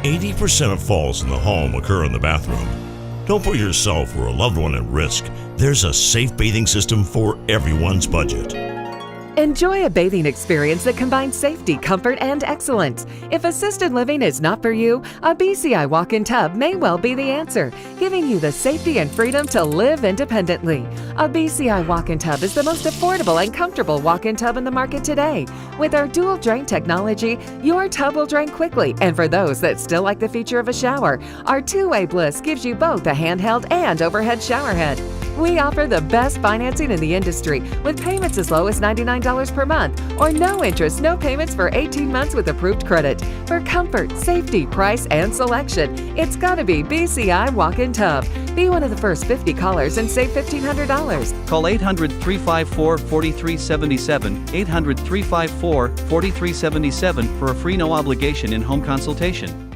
80% of falls in the home occur in the bathroom. Don't put yourself or a loved one at risk. There's a safe bathing system for everyone's budget. Enjoy a bathing experience that combines safety, comfort, and excellence. If assisted living is not for you, a BCI walk-in tub may well be the answer, giving you the safety and freedom to live independently. A BCI walk-in tub is the most affordable and comfortable walk-in tub in the market today. With our dual drain technology, your tub will drain quickly, and for those that still like the feature of a shower, our two-way bliss gives you both a handheld and overhead shower head. We offer the best financing in the industry with payments as low as $99 per month or no interest, no payments for 18 months with approved credit. For comfort, safety, price, and selection, it's got to be BCI Walk-In Tub. Be one of the first 50 callers and save $1,500. Call 800-354-4377, 800-354-4377 for a free no obligation in-home consultation.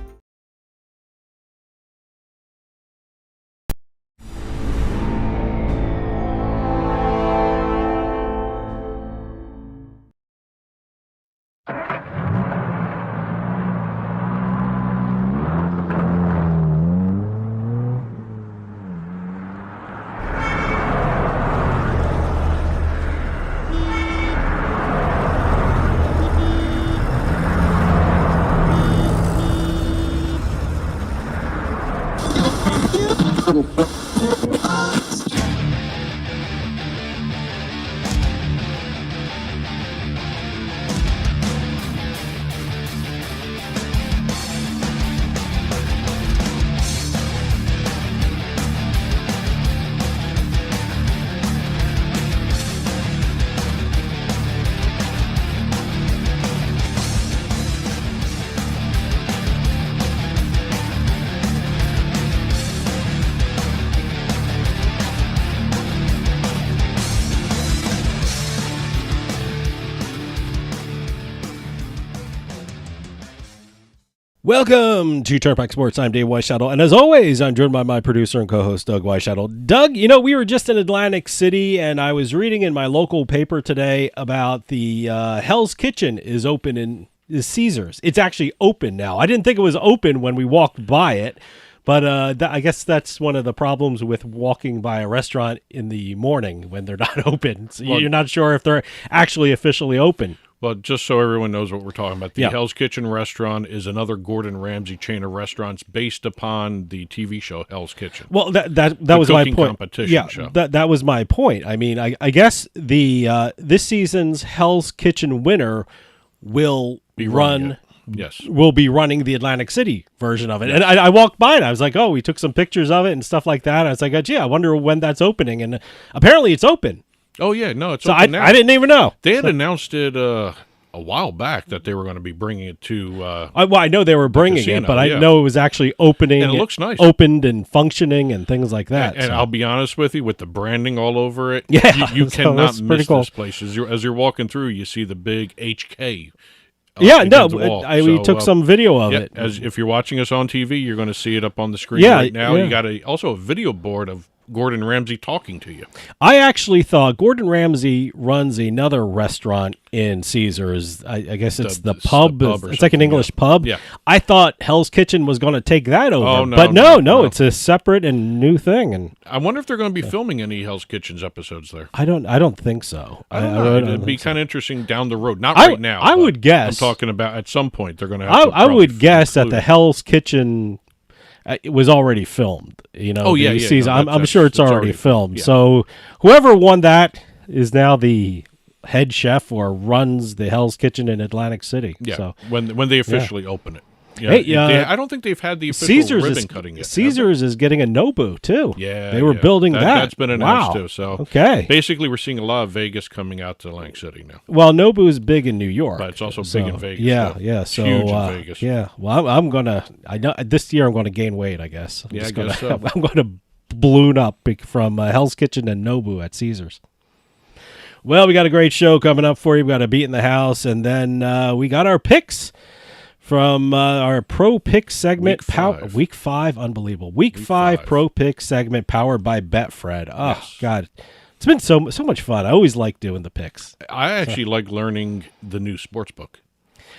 Welcome to Turnpike Sports. I'm Dave Weischadle, and as always, I'm joined by my producer and co-host, Doug Weischadle. Doug, you know, we were just in Atlantic City, and I was reading in my local paper today about the Hell's Kitchen is open in Caesars. It's actually open now. I didn't think it was open when we walked by it, but I guess that's one of the problems with walking by a restaurant in the morning when they're not open. So you're not sure if they're actually officially open. Well, just so everyone knows what we're talking about, the Hell's Kitchen restaurant is another Gordon Ramsay chain of restaurants based upon the TV show Hell's Kitchen. Well, that was my point. Competition show. That was my point. I mean, I guess the this season's Hell's Kitchen winner will be running the Atlantic City version of it. Yes. And I walked by and I was like, oh, we took some pictures of it and stuff like that. I was like, gee, I wonder when that's opening. And apparently it's open. Oh, yeah. No, it's so open now. I didn't even know. They had announced it a while back that they were going to be bringing it to I know they were bringing it, but I know it was actually opening. And it looks nice. Opened and functioning and things like that. And I'll be honest with you, with the branding all over it, you so cannot miss this place. As you're walking through, you see the big HK. We took some video of it. As if you're watching us on TV, you're going to see it up on the screen right now. You got also a video board of Gordon Ramsay talking to you. I actually thought Gordon Ramsay runs another restaurant in Caesars. I guess it's the pub. It's like an English pub. Yeah. I thought Hell's Kitchen was going to take that over. Oh, no, but no, it's a separate and new thing. And I wonder if they're going to be filming any Hell's Kitchens episodes there. I don't think so. I don't know. It'd be kind of interesting down the road. Not right now. I would guess. I'm talking about at some point they're going to have to. I would guess that the Hell's Kitchen it was already filmed, you know. Oh yeah, I'm sure it's already filmed. Yeah. So whoever won that is now the head chef or runs the Hell's Kitchen in Atlantic City. Yeah, so, when they officially open it. Yeah, hey, I don't think they've had the official ribbon cutting yet. Caesars is getting a Nobu too. Yeah, they were building that. That's been announced too. So okay, basically we're seeing a lot of Vegas coming out to Atlantic City now. Well, Nobu is big in New York, but it's also big in Vegas. Yeah. It's so huge in Vegas. Yeah. Well, I know this year I'm gonna gain weight. I guess. I guess so. I'm gonna balloon up from Hell's Kitchen and Nobu at Caesars. Well, we got a great show coming up for you. We got a Beatin The House, and then we got our picks from our Pro Pick segment. Week 5, unbelievable. Week 5 Pro Pick segment powered by Betfred. Oh, yes. God. It's been so much fun. I always like doing the picks. I actually like learning the new sports book.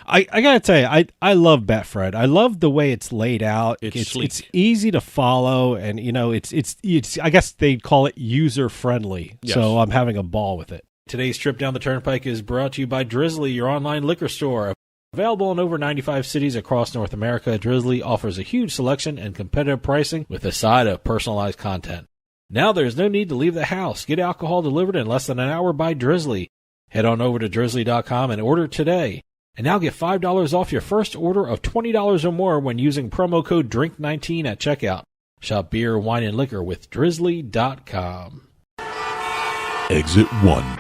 I gotta tell you, I love Betfred. I love the way it's laid out. It's sleek. It's easy to follow, and it's I guess they call it user friendly. Yes. So I'm having a ball with it. Today's trip down the Turnpike is brought to you by Drizzly, your online liquor store. Available in over 95 cities across North America, Drizzly offers a huge selection and competitive pricing with a side of personalized content. Now there's no need to leave the house. Get alcohol delivered in less than an hour by Drizzly. Head on over to drizzly.com and order today. And now get $5 off your first order of $20 or more when using promo code DRINK19 at checkout. Shop beer, wine, and liquor with drizzly.com. Exit 1.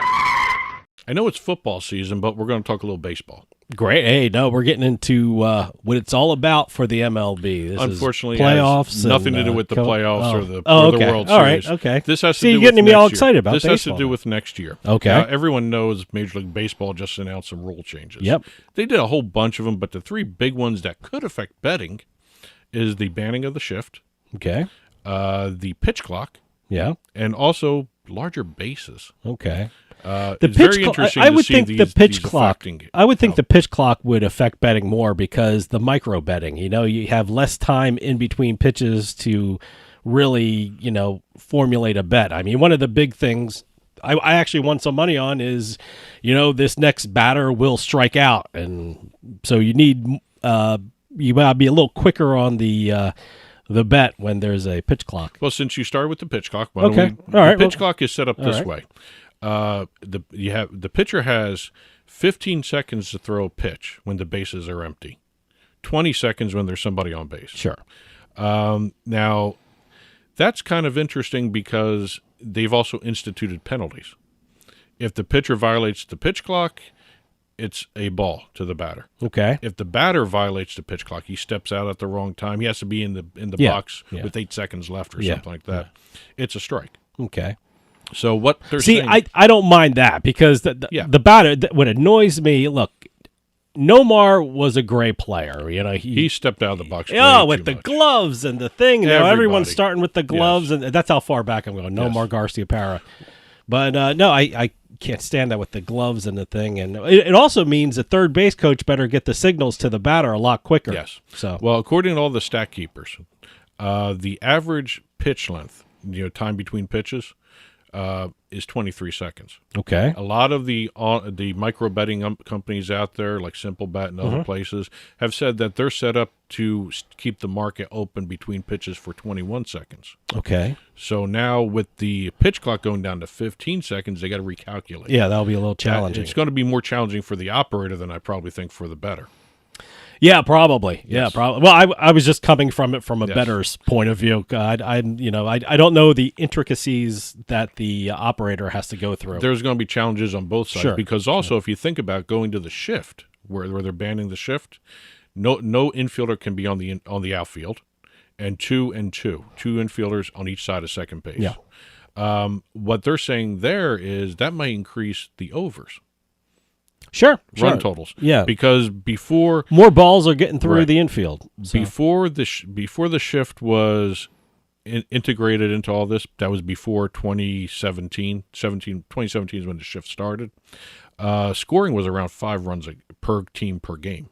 I know it's football season, but we're going to talk a little baseball. Great. Hey, no, we're getting into what it's all about for the MLB. This Unfortunately, is playoffs. has nothing to do with the playoffs or the World Series. All right, okay. This has to See, do you're getting with me all next year. excited about this baseball. has to do with next year. Okay. Now, everyone knows Major League Baseball just announced some rule changes. Yep. They did a whole bunch of them, but the three big ones that could affect betting is the banning of the shift, Okay. the pitch clock, Yeah. and also larger bases. Okay. The The very pitch interesting I to would see think these, the pitch these clock. affecting it. I would think the pitch clock would affect betting more because the micro betting. You have less time in between pitches to really, formulate a bet. I mean, one of the big things I actually won some money on is, this next batter will strike out, and so you need you gotta be a little quicker on the bet when there's a pitch clock. Well, since you started with the pitch clock, Okay. the All right. pitch clock is set up this right. way. The pitcher has 15 seconds to throw a pitch when the bases are empty, 20 seconds when there's somebody on base. Sure. Now, that's kind of interesting because they've also instituted penalties. If the pitcher violates the pitch clock, it's a ball to the batter. Okay. If the batter violates the pitch clock, he steps out at the wrong time. He has to be in the Yeah. box with 8 seconds left or something like that. It's a strike. Okay. So what they're See, saying, I don't mind that because the batter, what annoys me, look, Nomar was a great player. he stept out of the box. with the gloves and the thing. Everyone's Everybody. starting with the gloves, and that's how far back I'm going. Nomar Garciaparra. But no, I can't stand that with the gloves and the thing. And it also means the third base coach better get the signals to the batter a lot quicker. Yes. So Well, according to all the stat keepers, the average pitch length, time between pitches, is 23 seconds. okay. A lot of the micro betting companies out there, like Simple Bet and other places, have said that they're set up to keep the market open between pitches for 21 seconds. Okay. So now with the pitch clock going down to 15 seconds, they got to recalculate. Yeah, that'll be a little challenging. It's going to be more challenging for the operator than I probably think for the bettor. Yeah, probably. Yeah, Yes. probably. Well, I was just coming from it from a Yes. bettor's point of view. I don't know the intricacies that the operator has to go through. There's going to be challenges on both sides Sure, because also if you think about going to the shift where they're banning the shift, no infielder can be on the outfield, and two infielders on each side of second base. Yeah. What they're saying there is that might increase the overs, Sure. run totals. Yeah. Because before More balls are getting through Right. the infield. So. before the shift was integrated into all this, that was before 2017. 2017 is when the shift started. Scoring was around 5 runs per team per game.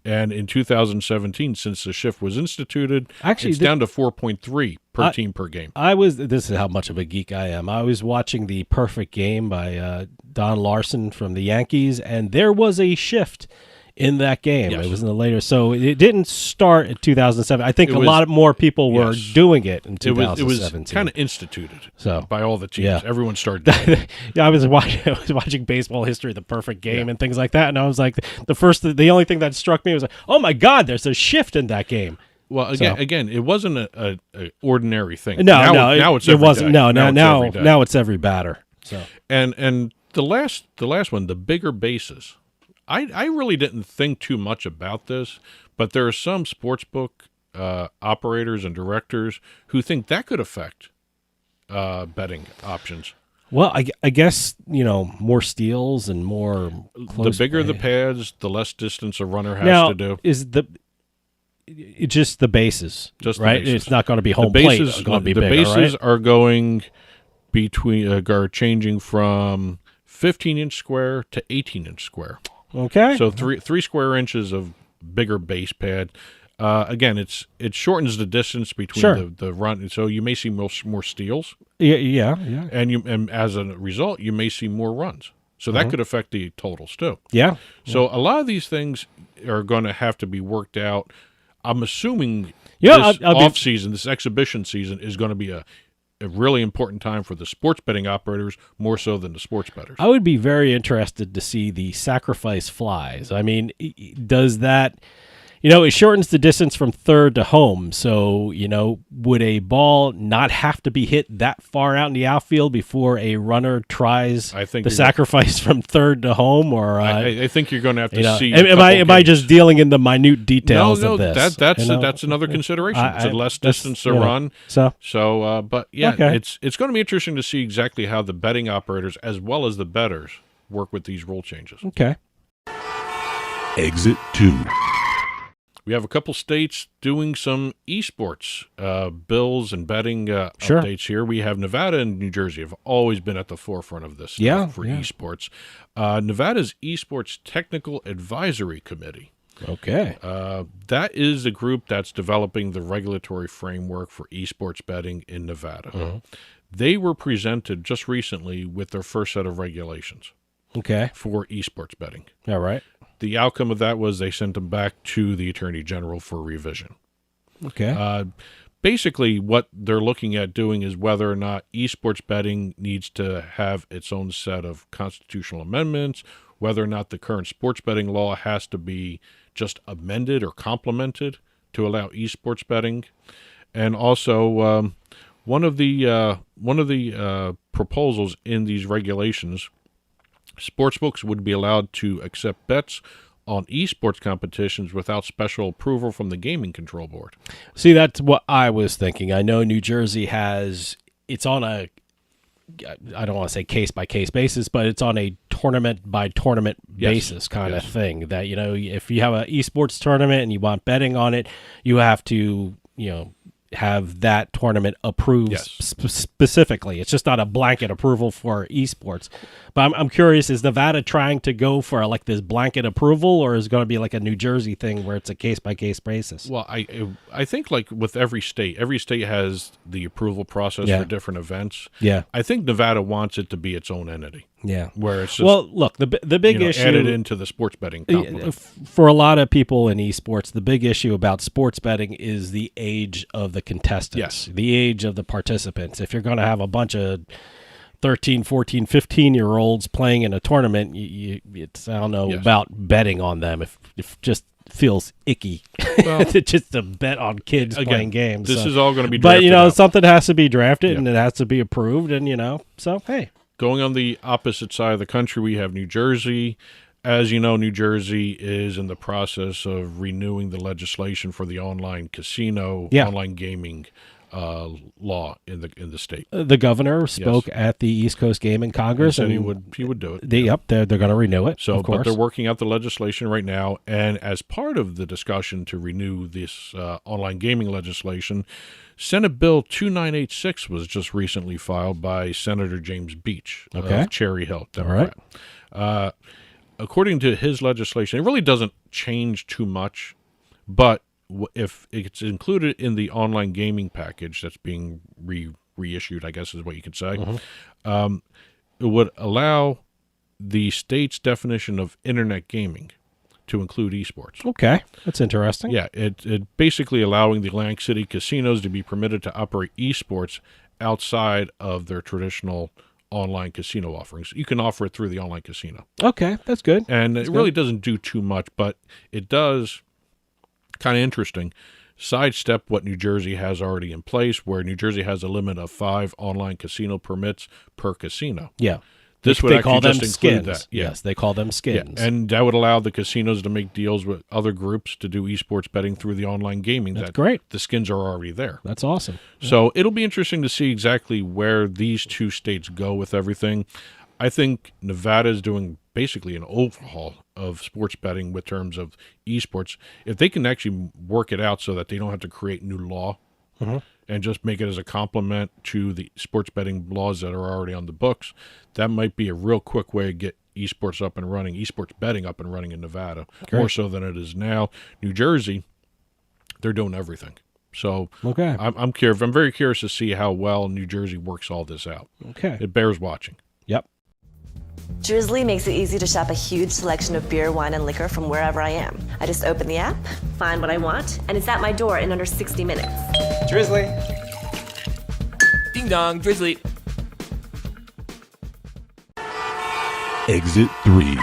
And in 2017, since the shift was instituted, Actually, it's down to 4.3 per team per game. This is how much of a geek I am. I was watching The Perfect Game by Don Larson from the Yankees, and there was a shift in that game. Yes. It was in the later, so it didn't start in 2007. I think a lot more people were Yes. doing it in It 2017. was kind of instituted So, by all the teams. yeah. Everyone started doing it. yeah, I was watching baseball history, The Perfect Game, and things like that, and I was like, the only thing that struck me was like, oh my God, there's a shift in that game. Well, again, it wasn't a ordinary thing. No, now it's every wasn't. day. No, Now it's every day. now it's every batter. So And the last one, the bigger bases. I really didn't think too much about this, but there are some sportsbook operators and directors who think that could affect betting options. well, I guess more steals and more. The bigger the pads, the less distance a runner has now to do. is it's just the bases, Just the right? bases. It's not going to be home the bases, plate. It's going to be the bigger, bases right? are going between are changing from 15-inch square to 18-inch square. Okay. So three square inches of bigger base pad. Again, it shortens the distance between the run, so you may see more steals. Yeah. And as a result, you may see more runs. So that could affect the totals too. Yeah. So a lot of these things are going to have to be worked out. I'm assuming Yeah, this exhibition season is going to be a really important time for the sports betting operators, more so than the sports bettors. I would be very interested to see the sacrifice flies. I mean, does that, it shortens the distance from third to home. So, would a ball not have to be hit that far out in the outfield before a runner tries the sacrifice from third to home? Or I think you're going to have to see. Am I just dealing in the minute details of this? That's another consideration. It's a less distance to run. But yeah, okay. It's going to be interesting to see exactly how the betting operators as well as the bettors work with these rule changes. Okay. Exit 2. We have a couple states doing some eSports bills and betting updates here. We have Nevada and New Jersey have always been at the forefront of this stuff for eSports. Nevada's eSports Technical Advisory Committee. Okay. That is the group that's developing the regulatory framework for eSports betting in Nevada. Uh-huh. They were presented just recently with their first set of regulations for eSports betting. All right. The outcome of that was they sent them back to the Attorney General for revision. Okay. Basically, what they're looking at doing is whether or not esports betting needs to have its own set of constitutional amendments, whether or not the current sports betting law has to be just amended or complemented to allow esports betting, and also one of the proposals in these regulations. Sportsbooks would be allowed to accept bets on esports competitions without special approval from the Gaming Control Board. See, that's what I was thinking. I know New Jersey it's on a, I don't want to say case-by-case basis, but it's on a tournament-by-tournament basis kind of thing. That, if you have an esports tournament and you want betting on it, you have to, have that tournament approved specifically. It's just not a blanket approval for esports. But I'm curious, is Nevada trying to go for like this blanket approval, or is it going to be like a New Jersey thing where it's a case-by-case basis? Well, I think like with every state has the approval process for different events. Yeah. I think Nevada wants it to be its own entity. Yeah. Where it's just, well, look, the big issue added into the sports betting complement. For a lot of people in esports, the big issue about sports betting is the age of the contestants, the age of the participants. If you're going to have a bunch of 13, 14, 15-year-olds playing in a tournament, I don't know about betting on them. If just feels icky just to bet on kids playing games. This is all going to be drafted But, something has to be drafted and it has to be approved, and, so, hey. Going on the opposite side of the country, we have New Jersey. As you know, New Jersey is in the process of renewing the legislation for the online casino, online gaming law in the state. The governor spoke at the East Coast Gaming Congress, and he would do it. They're going to renew it. So, of course. But they're working out the legislation right now, and as part of the discussion to renew this online gaming legislation, Senate Bill 2986 was just recently filed by Senator James Beach of Cherry Hill, Democrat. All right. According to his legislation, it really doesn't change too much, but if it's included in the online gaming package that's being reissued, I guess is what you could say, it would allow the state's definition of internet gaming to include esports. Okay, that's interesting. Yeah, it basically allowing the Atlantic City casinos to be permitted to operate esports outside of their traditional online casino offerings. You can offer it through the online casino. Okay, that's good. And it really doesn't do too much, but it does, kind of interesting, sidestep what New Jersey has already in place, where New Jersey has a limit of 5 online casino permits per casino. Yeah. This would actually just include that. Yes, they call them skins. Yeah. And that would allow the casinos to make deals with other groups to do esports betting through the online gaming. That's great. The skins are already there. That's awesome. So it'll be interesting to see exactly where these two states go with everything. I think Nevada is doing basically an overhaul of sports betting with terms of esports. If they can actually work it out so that they don't have to create new law and just make it as a complement to the sports betting laws that are already on the books, that might be a real quick way to get eSports up and running, eSports betting up and running in Nevada, Great. more so than it is now. New Jersey, they're doing everything. So Okay. I'm curious. I'm very curious to see how well New Jersey works all this out. Okay. It bears watching. Yep. Drizzly makes it easy to shop a huge selection of beer, wine, and liquor from wherever I am. I just open the app, find what I want, and it's at my door in under 60 minutes. Drizzly. Ding dong, Drizzly. Exit 3.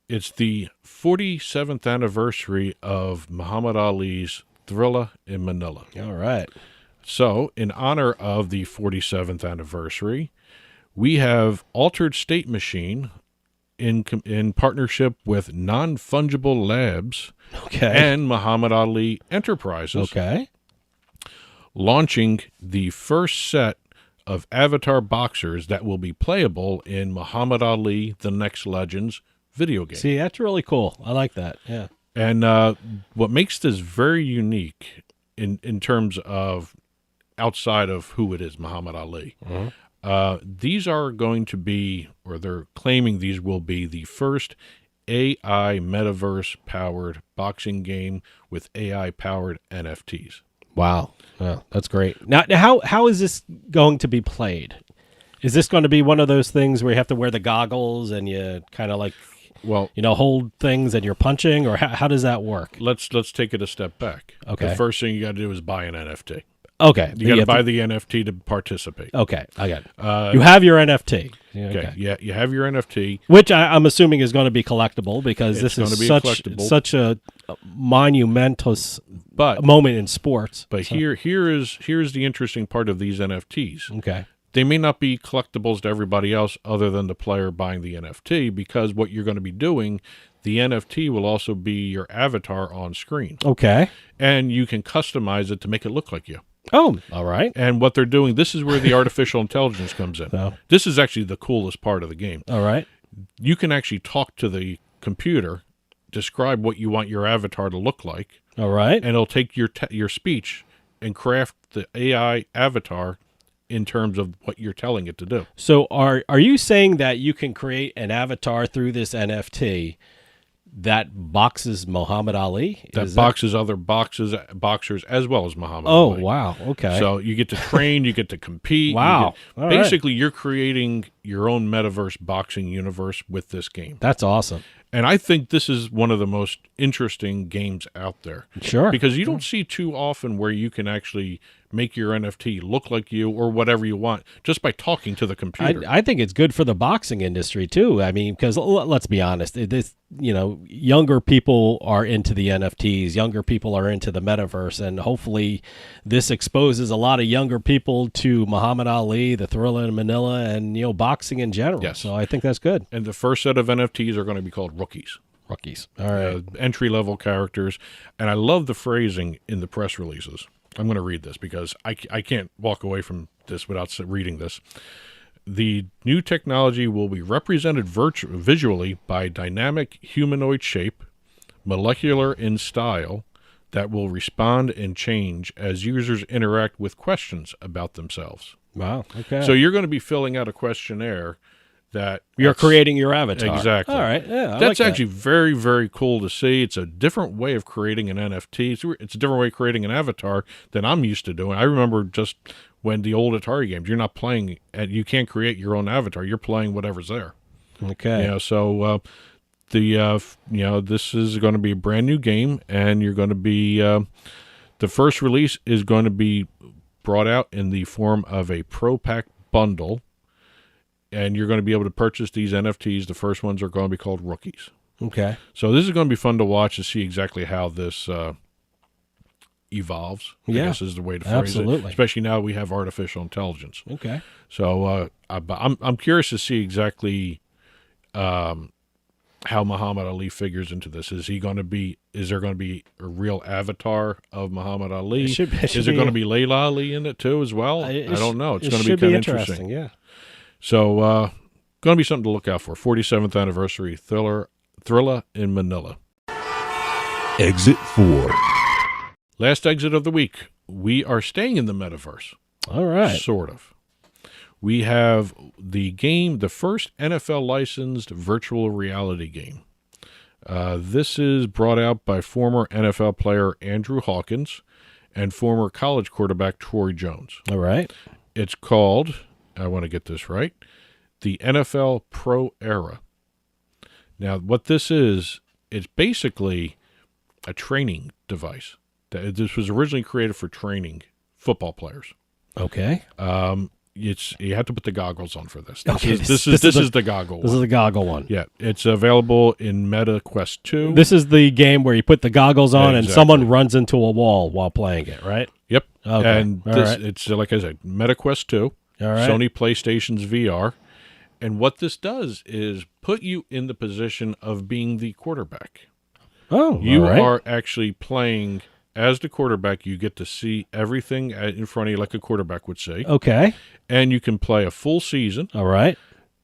It's the 47th anniversary of Muhammad Ali's Thrilla in Manila. All right. So, in honor of the 47th anniversary, we have Altered State Machine in partnership with Non-Fungible Labs Okay. and Muhammad Ali Enterprises, Okay. launching the first set of avatar boxers that will be playable in Muhammad Ali The Next Legends video game. See, that's really cool. I like that. Yeah. And what makes this very unique in terms of outside of who it is, Muhammad Ali, these are going to be, or they're claiming these will be the first AI metaverse-powered boxing game with AI-powered NFTs. Wow. Yeah, that's great. Now how is this going to be played? Is this going to be one of those things where you have to wear the goggles and you kind of like, Well, hold things and you're punching, or how does that work? let's take it a step back. Okay. The first thing you got to do is buy an NFT. Okay. You got to have buy the NFT to participate. Okay, I got it. You have your NFT. Yeah, Okay. Yeah, you have your NFT. Which I'm assuming is going to be collectible because It's this is gonna be collectible. such a monumentous But moment in sports. So- here's the interesting part of these NFTs. Okay. They may not be collectibles to everybody else other than the player buying the NFT, because what you're going to be doing, the NFT will also be your avatar on screen. Okay. And you can customize it to make it look like you. Oh, all right. And what they're doing, this is where the artificial intelligence comes in. So- This is actually the coolest part of the game. All right. You can actually talk to the computer, describe what you want your avatar to look like, All right. and it'll take your speech and craft the AI avatar in terms of what you're telling it to do. So are you saying that you can create an avatar through this NFT that boxes Muhammad Ali? That Is boxes other boxers as well as Muhammad Oh, Ali. wow. Okay. So you get to train, you get to compete. Wow. All right. Basically, you're creating your own metaverse boxing universe with this game. That's awesome. And I think this is one of the most interesting games out there. Sure. Because you don't see too often where you can actually make your NFT look like you or whatever you want just by talking to the computer. I think it's good for the boxing industry too. I mean, because let's be honest, this younger people are into the NFTs, younger people are into the metaverse, and hopefully this exposes a lot of younger people to Muhammad Ali, the Thrilla in Manila, and boxing in general. Yes. So I think that's good. And the first set of NFTs are going to be called rookies. Rookies. All right. Entry-level characters. And I love the phrasing in the press releases. I'm going to read this because I can't walk away from this without reading this. The new technology will be represented visually by dynamic humanoid shape, molecular in style, that will respond and change as users interact with questions about themselves. Wow. Okay. So you're going to be filling out a questionnaire that you're creating your avatar. Exactly. All right. Yeah. I That's like that. actually very, very cool to see. It's a different way of creating an NFT. It's a different way of creating an avatar than I'm used to doing. I remember just when the old Atari games, you're not playing, you can't create your own avatar. You're playing whatever's there. Okay. So this is going to be a brand new game, and you're going to be the first release is going to be brought out in the form of a Pro Pack bundle. And you're going to be able to purchase these NFTs. The first ones are going to be called rookies. Okay. So this is going to be fun to watch to see exactly how this evolves. I guess is the way to phrase absolutely. it. Especially now we have artificial intelligence. Okay. So I'm curious to see exactly how Muhammad Ali figures into this. Is there going to be a real avatar of Muhammad Ali? Is there going to be Layla Ali in it too as well? I don't know. It's going to be kind of interesting. Yeah. So, going to be something to look out for. 47th anniversary Thrilla in Manila. Exit 4. Last exit of the week. We are staying in the metaverse. All right. Sort of. we have the game, the first NFL licensed virtual reality game. This is brought out by former NFL player Andrew Hawkins and former college quarterback Troy Jones. All right. It's called, I want to get this right, the NFL Pro Era. Now, what this is, it's basically a training device. This was originally created for training football players. Okay. You have to put the goggles on for this. Okay, This is the goggle. This is the goggle one. Yeah, it's available in Meta Quest 2. This is the game where you put the goggles on and Exactly. someone runs into a wall while playing it, right? Yep. Okay. And All this, right. it's like I said, Meta Quest 2, All right. Sony PlayStation's VR. And what this does is put you in the position of being the quarterback. Oh, You all right. are actually playing as the quarterback. You get to see everything in front of you like a quarterback would see. Okay. And you can play a full season, All right.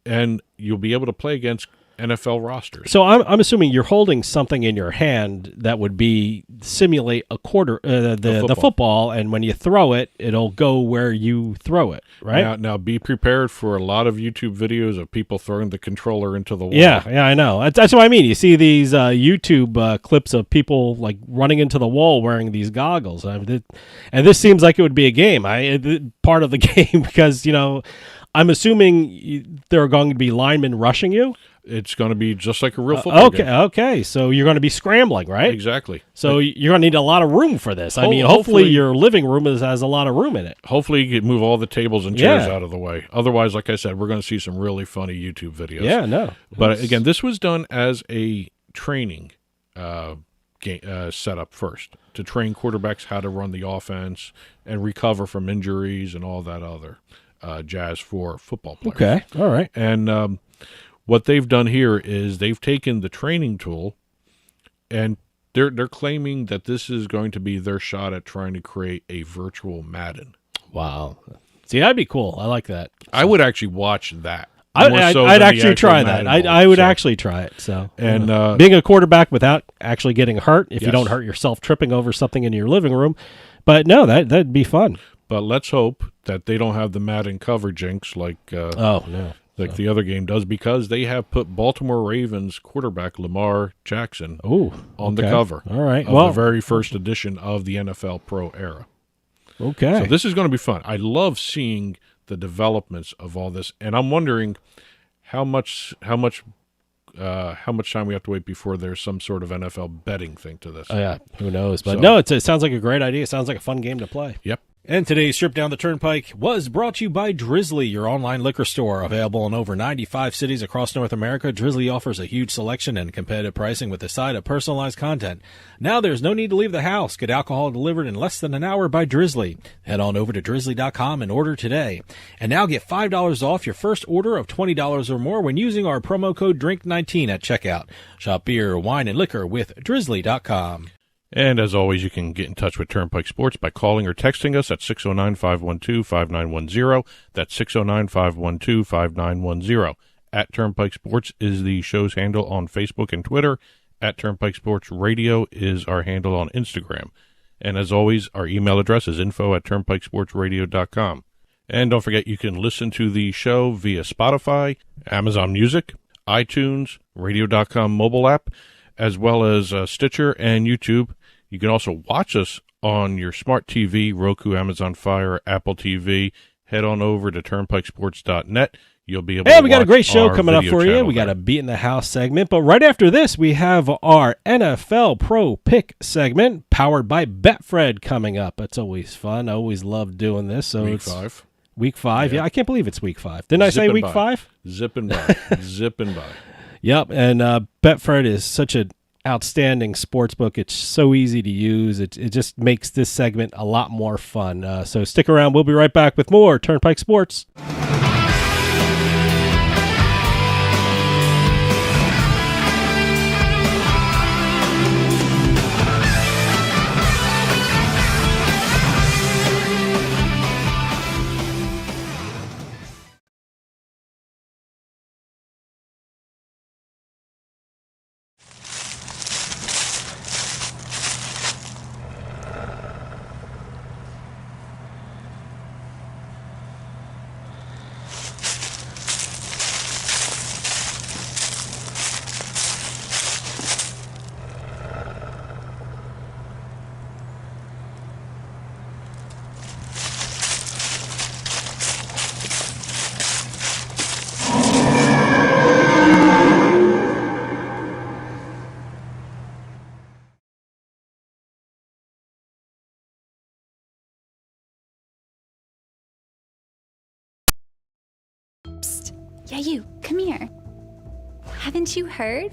and you'll be able to play against NFL rosters. So I'm assuming you're holding something in your hand that would simulate a quarter, the football, and when you throw it, it'll go where you throw it, right? Now be prepared for a lot of YouTube videos of people throwing the controller into the wall. Yeah, I know. That's what I mean. You see these YouTube clips of people like running into the wall wearing these goggles, and this seems like it would be a game. Part of the game because I'm assuming there are going to be linemen rushing you. It's going to be just like a real football game. Okay. So you're going to be scrambling, right? Exactly. So you're going to need a lot of room for this. I mean, Hopefully hopefully your living room has a lot of room in it. Hopefully you can move all the tables and chairs Yeah. out of the way. Otherwise, like I said, we're going to see some really funny YouTube videos. Yeah, no. But again, this was done as a training setup first to train quarterbacks how to run the offense and recover from injuries and all that other jazz for football players. Okay, all right. And what they've done here is they've taken the training tool, and they're claiming that this is going to be their shot at trying to create a virtual Madden. Wow. See, that'd be cool. I like that. I would actually watch that. I'd more so I'd than the actually actual try that. Madden I mode. would So- actually try it. So, And, being a quarterback without actually getting hurt, if you Yes. don't hurt yourself tripping over something in your living room, but no, that'd be fun. But let's hope that they don't have the Madden cover jinx like Oh no. the other game does, because they have put Baltimore Ravens quarterback Lamar Jackson Ooh, on the okay. cover All right. of Well, the very first edition of the NFL Pro Era. okay. So this is going to be fun. I love seeing the developments of all this, and I'm wondering how much time we have to wait before there's some sort of NFL betting thing to this. Oh, yeah, who knows? But So- no, it sounds like a great idea. It sounds like a fun game to play. Yep. And today's trip down the Turnpike was brought to you by Drizzly, your online liquor store. Available in over 95 cities across North America, Drizzly offers a huge selection and competitive pricing with a side of personalized content. Now there's no need to leave the house. Get alcohol delivered in less than an hour by Drizzly. Head on over to drizzly.com and order today. And now get $5 off your first order of $20 or more when using our promo code DRINK19 at checkout. Shop beer, wine, and liquor with drizzly.com. And as always, you can get in touch with Turnpike Sports by calling or texting us at 609-512-5910. That's 609-512-5910. At Turnpike Sports is the show's handle on Facebook and Twitter. At Turnpike Sports Radio is our handle on Instagram. And as always, our email address is info@turnpikesportsradio.com. And don't forget, you can listen to the show via Spotify, Amazon Music, iTunes, radio.com mobile app, as well as Stitcher and YouTube. You can also watch us on your smart TV, Roku, Amazon Fire, Apple TV. Head on over to turnpikesports.net. You'll be able to We got a watch great show our coming up video for you. channel We got there. a Beatin the House segment. But right after this, we have our NFL Pro Pick segment powered by Betfred coming up. That's always fun. I always love doing this. So Week it's 5. Week 5. Yeah, I can't believe it's week 5. Didn't I say Zipping week by. 5? Zipping by. Zipping by. Yep. And Betfred is such an outstanding sports book. It's so easy to use. It just makes this segment a lot more fun. So stick around. We'll be right back with more Turnpike Sports. Yeah, you, come here. Haven't you heard?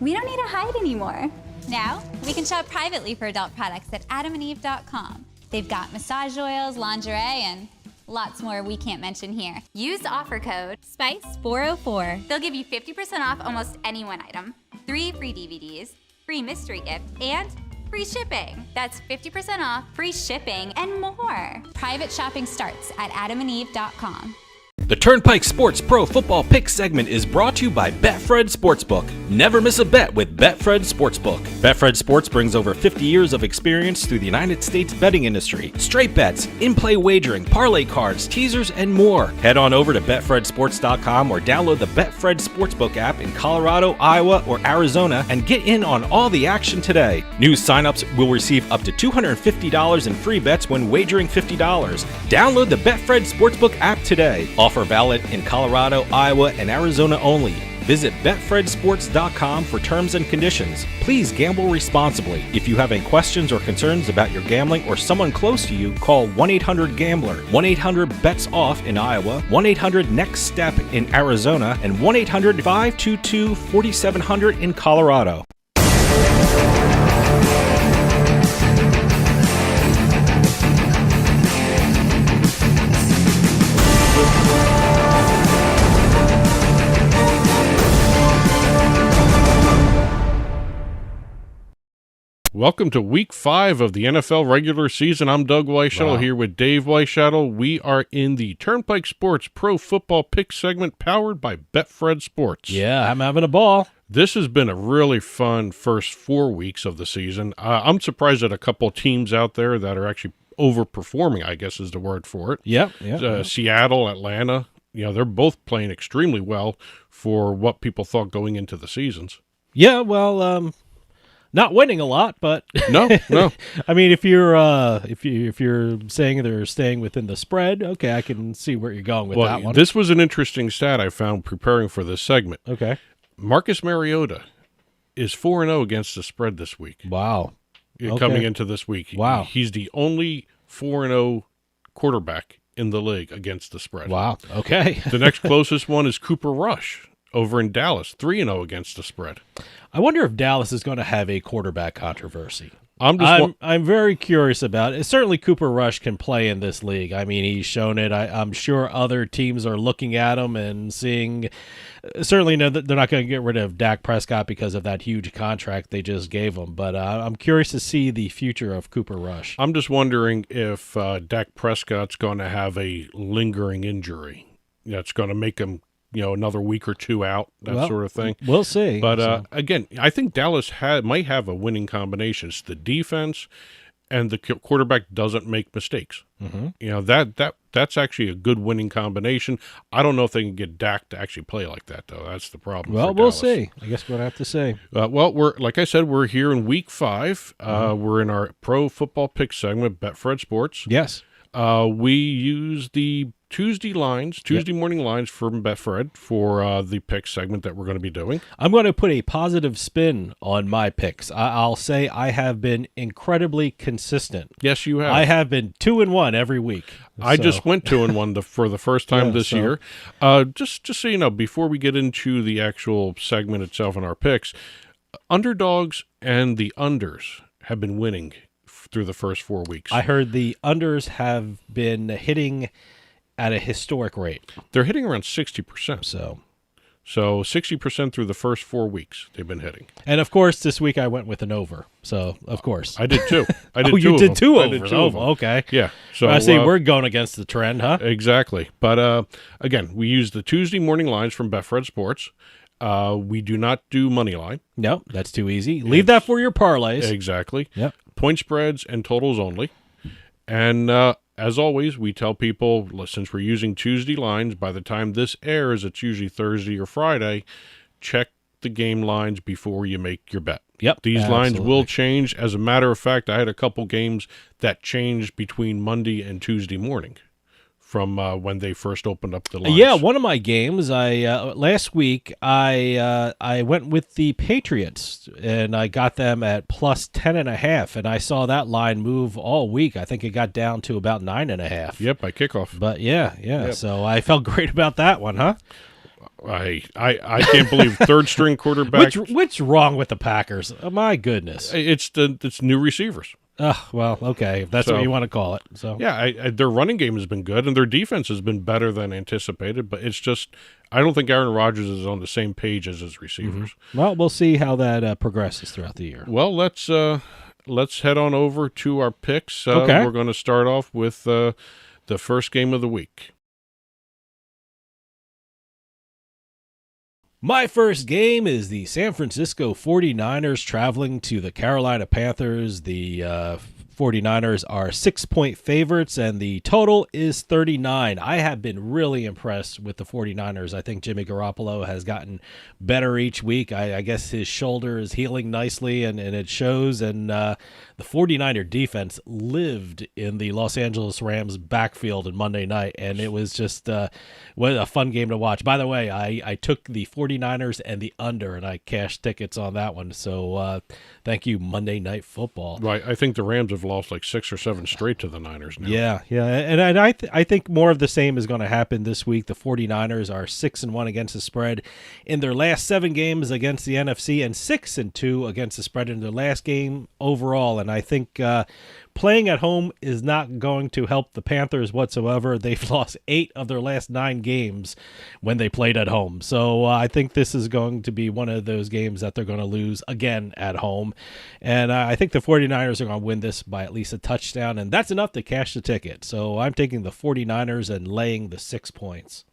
We don't need to hide anymore. Now, we can shop privately for adult products at adamandeve.com. They've got massage oils, lingerie, and lots more we can't mention here. Use offer code SPICE404. They'll give you 50% off almost any one item, 3 free DVDs, free mystery gift, and free shipping. That's 50% off, free shipping, and more. Private shopping starts at adamandeve.com. The Turnpike Sports Pro Football Pick segment is brought to you by Betfred Sportsbook. Never miss a bet with Betfred Sportsbook. Betfred Sports brings over 50 years of experience through the United States betting industry. Straight bets, in-play wagering, parlay cards, teasers, and more. Head on over to BetfredSports.com or download the Betfred Sportsbook app in Colorado, Iowa, or Arizona and get in on all the action today. New signups will receive up to $250 in free bets when wagering $50. Download the Betfred Sportsbook app today. Offer valid in Colorado, Iowa, and Arizona only. Visit BetfredSports.com for terms and conditions. Please gamble responsibly. If you have any questions or concerns about your gambling or someone close to you, call 1-800-GAMBLER, 1-800-BETS-OFF in Iowa, 1-800-NEXT-STEP in Arizona, and 1-800-522-4700 in Colorado. Welcome to Week 5 of the NFL regular season. I'm Doug Weischadle here with Dave Weischadle. We are in the Turnpike Sports Pro Football Pick segment powered by Betfred Sports. Yeah, I'm having a ball. This has been a really fun first 4 weeks of the season. I'm surprised at a couple teams out there that are actually overperforming, I guess is the word for it. Yeah. Seattle, Atlanta, they're both playing extremely well for what people thought going into the seasons. Yeah, well, not winning a lot, but no. I mean, if you're saying they're staying within the spread, okay, I can see where you're going with that one. This was an interesting stat I found preparing for this segment. Okay, Marcus Mariota is 4-0 against the spread this week. Wow, coming into this week, wow, he's the only 4-0 quarterback in the league against the spread. Wow, okay. The next closest one is Cooper Rush over in Dallas, 3-0 against the spread. I wonder if Dallas is going to have a quarterback controversy. I'm very curious about it. Certainly Cooper Rush can play in this league. I mean, he's shown it. I'm sure other teams are looking at him and seeing. Certainly, no, they're not going to get rid of Dak Prescott because of that huge contract they just gave him. But I'm curious to see the future of Cooper Rush. I'm just wondering if Dak Prescott's going to have a lingering injury that's going to make him, another week or two out, sort of thing. We'll see. But again, I think Dallas might have a winning combination. It's the defense, and the quarterback doesn't make mistakes. Mm-hmm. That's actually a good winning combination. I don't know if they can get Dak to actually play like that, though. That's the problem. Well, we'll see. I guess we'll have to see. Well, like I said, we're here in Week 5. We're in our pro football pick segment, Betfred Sports. Yes. We use the Tuesday morning lines from Betfred for the pick segment that we're going to be doing. I'm going to put a positive spin on my picks. I'll say I have been incredibly consistent. Yes, you have. I have been 2-1 every week. I just went 2-1 for the first time this year. Just so you know, before we get into the actual segment itself and our picks, underdogs and the unders have been winning through the first 4 weeks. I heard the unders have been hitting at a historic rate. They're hitting around 60%. So 60% through the first 4 weeks they've been hitting. And of course, this week I went with an over. So of course I did too. I did you did two overs. overs. I did two of them. Okay. Yeah. So I see we're going against the trend, huh? Exactly. But again, we use the Tuesday morning lines from Betfred Sports. We do not do money line. No, that's too easy. Leave that for your parlays. Exactly. Yep. Point spreads and totals only. And as always, we tell people, since we're using Tuesday lines, by the time this airs, it's usually Thursday or Friday, check the game lines before you make your bet. Yep. These absolutely. lines will change. As a matter of fact, I had a couple games that changed between Monday and Tuesday morning from when they first opened up the lines. Yeah, one of my games, last week I went with the Patriots, and I got them at plus 10.5, and I saw that line move all week. I think it got down to about 9.5. Yep, by kickoff. But yeah. Yep. So I felt great about that one, huh? I can't believe third string quarterback. What's wrong with the Packers? Oh, my goodness. It's new receivers. Well, okay, if that's what you want to call it. So yeah, their running game has been good, and their defense has been better than anticipated. But it's just, I don't think Aaron Rodgers is on the same page as his receivers. Mm-hmm. Well, we'll see how that progresses throughout the year. Well, let's head on over to our picks. Okay. We're going to start off with the first game of the week. My first game is the San Francisco 49ers traveling to the Carolina Panthers. The 49ers are 6-point favorites, and the total is 39. I have been really impressed with the 49ers. I think Jimmy Garoppolo has gotten better each week. I guess his shoulder is healing nicely, and it shows. And the 49er defense lived in the Los Angeles Rams backfield on Monday night, and it was just what a fun game to watch. By the way, I took the 49ers and the under, and I cashed tickets on that one. So thank you, Monday Night Football. Right, I think the Rams have lost like 6 or 7 straight to the Niners now. Yeah, and I think more of the same is going to happen this week. The 49ers are 6-1 against the spread in their last 7 games against the NFC, and 6-2 against the spread in their last game overall. And I think playing at home is not going to help the Panthers whatsoever. They've lost 8 of their last 9 games when they played at home. So I think this is going to be one of those games that they're going to lose again at home. And I think the 49ers are going to win this by at least a touchdown, and that's enough to cash the ticket. So I'm taking the 49ers and laying the 6 points.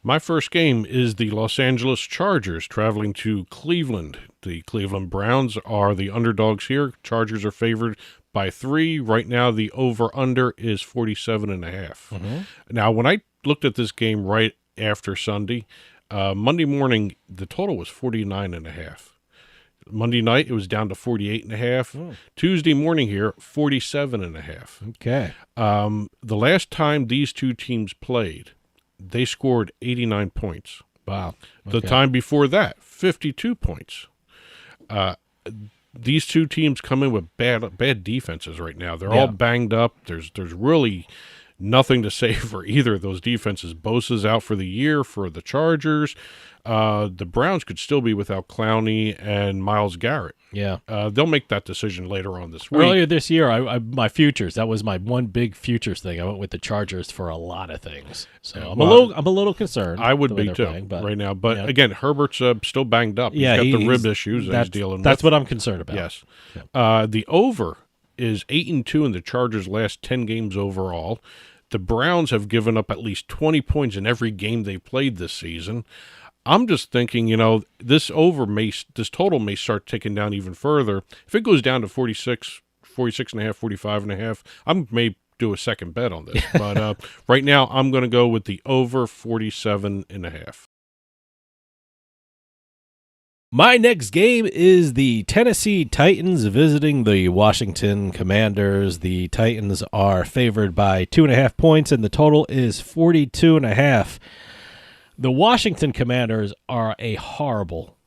My first game is the Los Angeles Chargers traveling to Cleveland. The Cleveland Browns are the underdogs here. Chargers are favored by 3. Right now, the over-under is 47.5. Mm-hmm. Now, when I looked at this game right after Sunday, Monday morning, the total was 49.5. Monday night, it was down to 48.5. Oh. Tuesday morning here, 47.5. Okay. The last time these two teams played, they scored 89 points. Wow. The time before that, 52 points. These two teams come in with bad defenses right now. They're all banged up. There's really nothing to say for either of those defenses. Bosa's out for the year for the Chargers. The Browns could still be without Clowney and Myles Garrett. Yeah. They'll make that decision later on this week. Earlier this year, I my futures, that was my one big futures thing. I went with the Chargers for a lot of things. So I'm a little concerned. I would be too right now. But again, Herbert's still banged up. He's got the rib issues that he's dealing with. That's what I'm concerned about. Yes. Yeah. The over is 8-2 in the Chargers' last 10 games overall. The Browns have given up at least 20 points in every game they played this season. I'm just thinking, this total may start ticking down even further. If it goes down to 46.5, 45.5, I may do a second bet on this. But right now, I'm going to go with the over 47.5. My next game is the Tennessee Titans visiting the Washington Commanders. The Titans are favored by 2.5 points, and the total is 42.5. The Washington Commanders are a horrible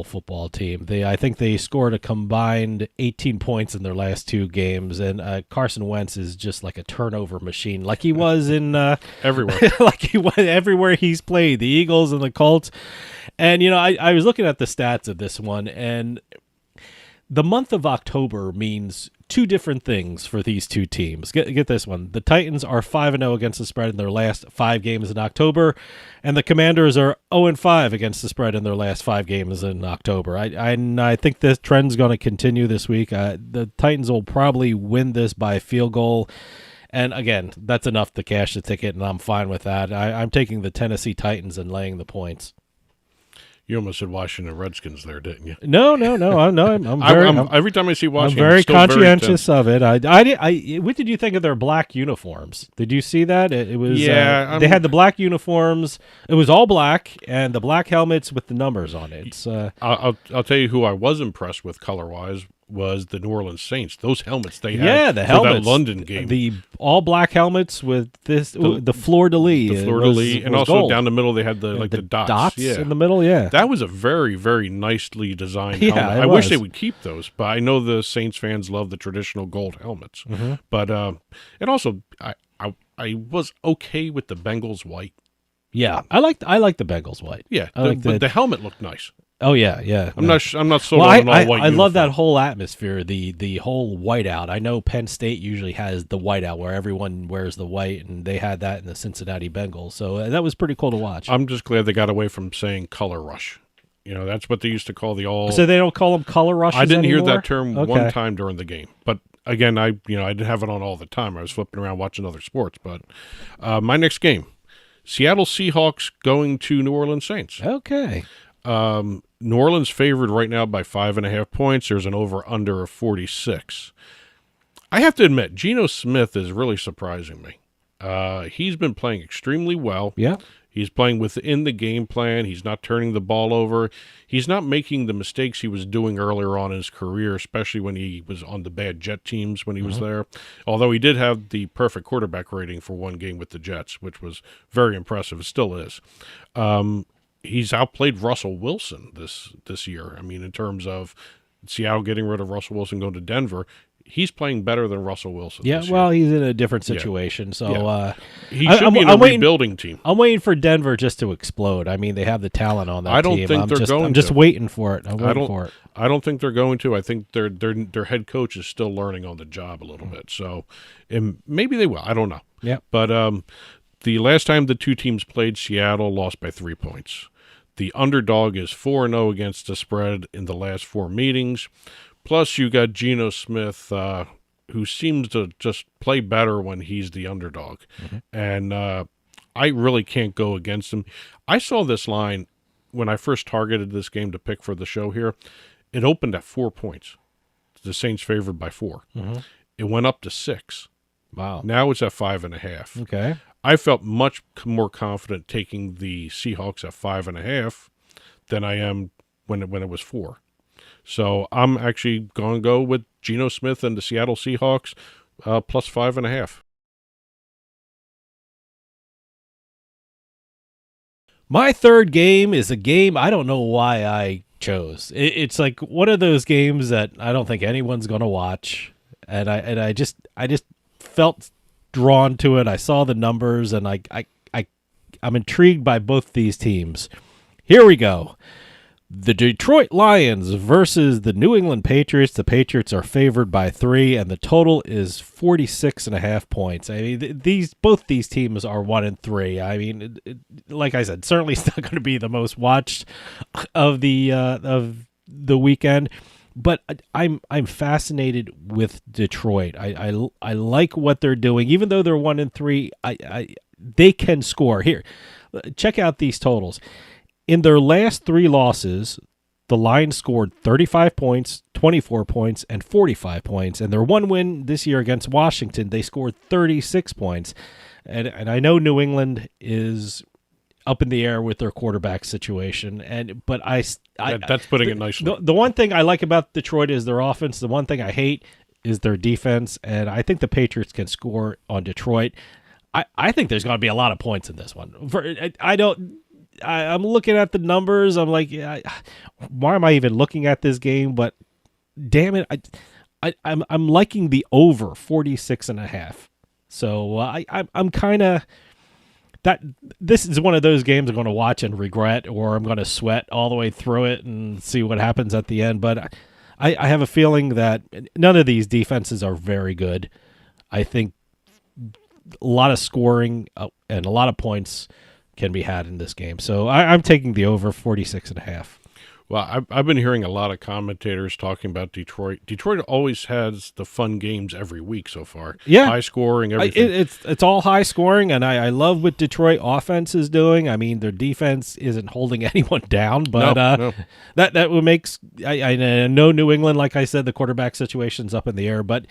football team. I think they scored a combined 18 points in their last 2 games, and Carson Wentz is just like a turnover machine, like he was in everywhere, like he was everywhere he's played, the Eagles and the Colts. And I was looking at the stats of this one, and the month of October means 2 different things for these 2 teams. Get this one. The Titans are 5-0 against the spread in their last 5 games in October, and the Commanders are 0-5 against the spread in their last 5 games in October. I think this trend's going to continue this week. The Titans will probably win this by a field goal, and again, that's enough to cash the ticket, and I'm fine with that. I'm taking the Tennessee Titans and laying the points. You almost said Washington Redskins there, didn't you? No. I'm every time I see Washington, I'm very conscientious of it. What did you think of their black uniforms? Did you see that? It was they had the black uniforms. It was all black and the black helmets with the numbers on it. I'll tell you who I was impressed with color-wise was the New Orleans Saints. Those helmets they had Yeah, the for helmets. that London game. The all black helmets with the fleur-de-lis. The fleur-de-lis, and was also gold. down the middle they had the dots. Yeah. in the middle, yeah. That was a very, very nicely designed Yeah, helmet. it I wish they was. would keep those, but I know the Saints fans love the traditional gold helmets. Mm-hmm. But and also I was okay with the Bengals white. Yeah, I like the Bengals white. Yeah, but the helmet looked nice. Oh yeah. I'm not sold Well, on an all white. I love that uniform. whole atmosphere, the whole whiteout. I know Penn State usually has the whiteout where everyone wears the white, and they had that in the Cincinnati Bengals. So that was pretty cool to watch. I'm just glad they got away from saying color rush. You know, that's what they used to call the all. So they don't call them color rushes I didn't hear anymore? that term Okay. one time during the game, but again, I didn't have it on all the time. I was flipping around watching other sports. But my next game, Seattle Seahawks going to New Orleans Saints. Okay. New Orleans favored right now by 5.5 points. There's an over/under of 46. I have to admit, Geno Smith is really surprising me. He's been playing extremely well. Yeah. He's playing within the game plan. He's not turning the ball over. He's not making the mistakes he was doing earlier on in his career, especially when he was on the bad Jet teams when he was there. Although he did have the perfect quarterback rating for one game with the Jets, which was very impressive. It still is. He's outplayed Russell Wilson this year. I mean, in terms of Seattle getting rid of Russell Wilson, going to Denver, he's playing better than Russell Wilson. Yeah, this year. well, he's in a different situation. So Yeah. He I- should I'm- be in I'm a waiting- rebuilding team. I'm waiting for Denver just to explode. I mean, they have the talent on that team. I don't think they're going I'm just to. waiting for it. I'm waiting for it. I don't think they're going to. I think their head coach is still learning on the job a little bit. So, and maybe they will. I don't know. Yeah. But the last time the two teams played, Seattle lost by 3 points. The underdog is 4-0 against the spread in the last 4 meetings. Plus, you got Geno Smith, who seems to just play better when he's the underdog. And I really can't go against him. I saw this line when I first targeted this game to pick for the show here. It opened at 4 points. The Saints favored by 4. It went up to 6. Wow. Now it's at 5.5. Okay. I felt much more confident taking the Seahawks at 5.5 than I am when it was 4. So I'm actually going to go with Geno Smith and the Seattle Seahawks plus 5.5. My third game is a game I don't know why I chose. It's like one of those games that I don't think anyone's going to watch, and I just felt drawn to it. I saw the numbers, and I'm intrigued by both these teams. Here we go. The Detroit Lions versus the New England Patriots. The Patriots are favored by 3, and the total is 46.5 points. I mean, both these teams are 1-3. I mean, like I said, certainly it's not going to be the most watched of the weekend, but I'm fascinated with Detroit. I like what they're doing, even though they're 1-3. They can score. Here, check out these totals. In their last 3 losses, the Lions scored 35 points, 24 points, and 45 points. And their one win this year against Washington, they scored 36 points. And I know New England is up in the air with their quarterback situation. But That's putting it nicely. The one thing I like about Detroit is their offense. The one thing I hate is their defense. And I think the Patriots can score on Detroit. I think there's going to be a lot of points in this one. I'm looking at the numbers. I'm like, why am I even looking at this game? But damn it, I'm liking the over 46.5. So I'm kind of that. This is one of those games I'm going to watch and regret, or I'm going to sweat all the way through it and see what happens at the end. But I have a feeling that none of these defenses are very good. I think a lot of scoring and a lot of points can be had in this game. So I'm taking the over 46.5. Well, I've been hearing a lot of commentators talking about Detroit. Detroit always has the fun games every week so far. Yeah. High scoring, everything. It's all high scoring, and I love what Detroit offense is doing. I mean, their defense isn't holding anyone down, but No. that what makes I know New England, like I said, the quarterback situation's up in the air, but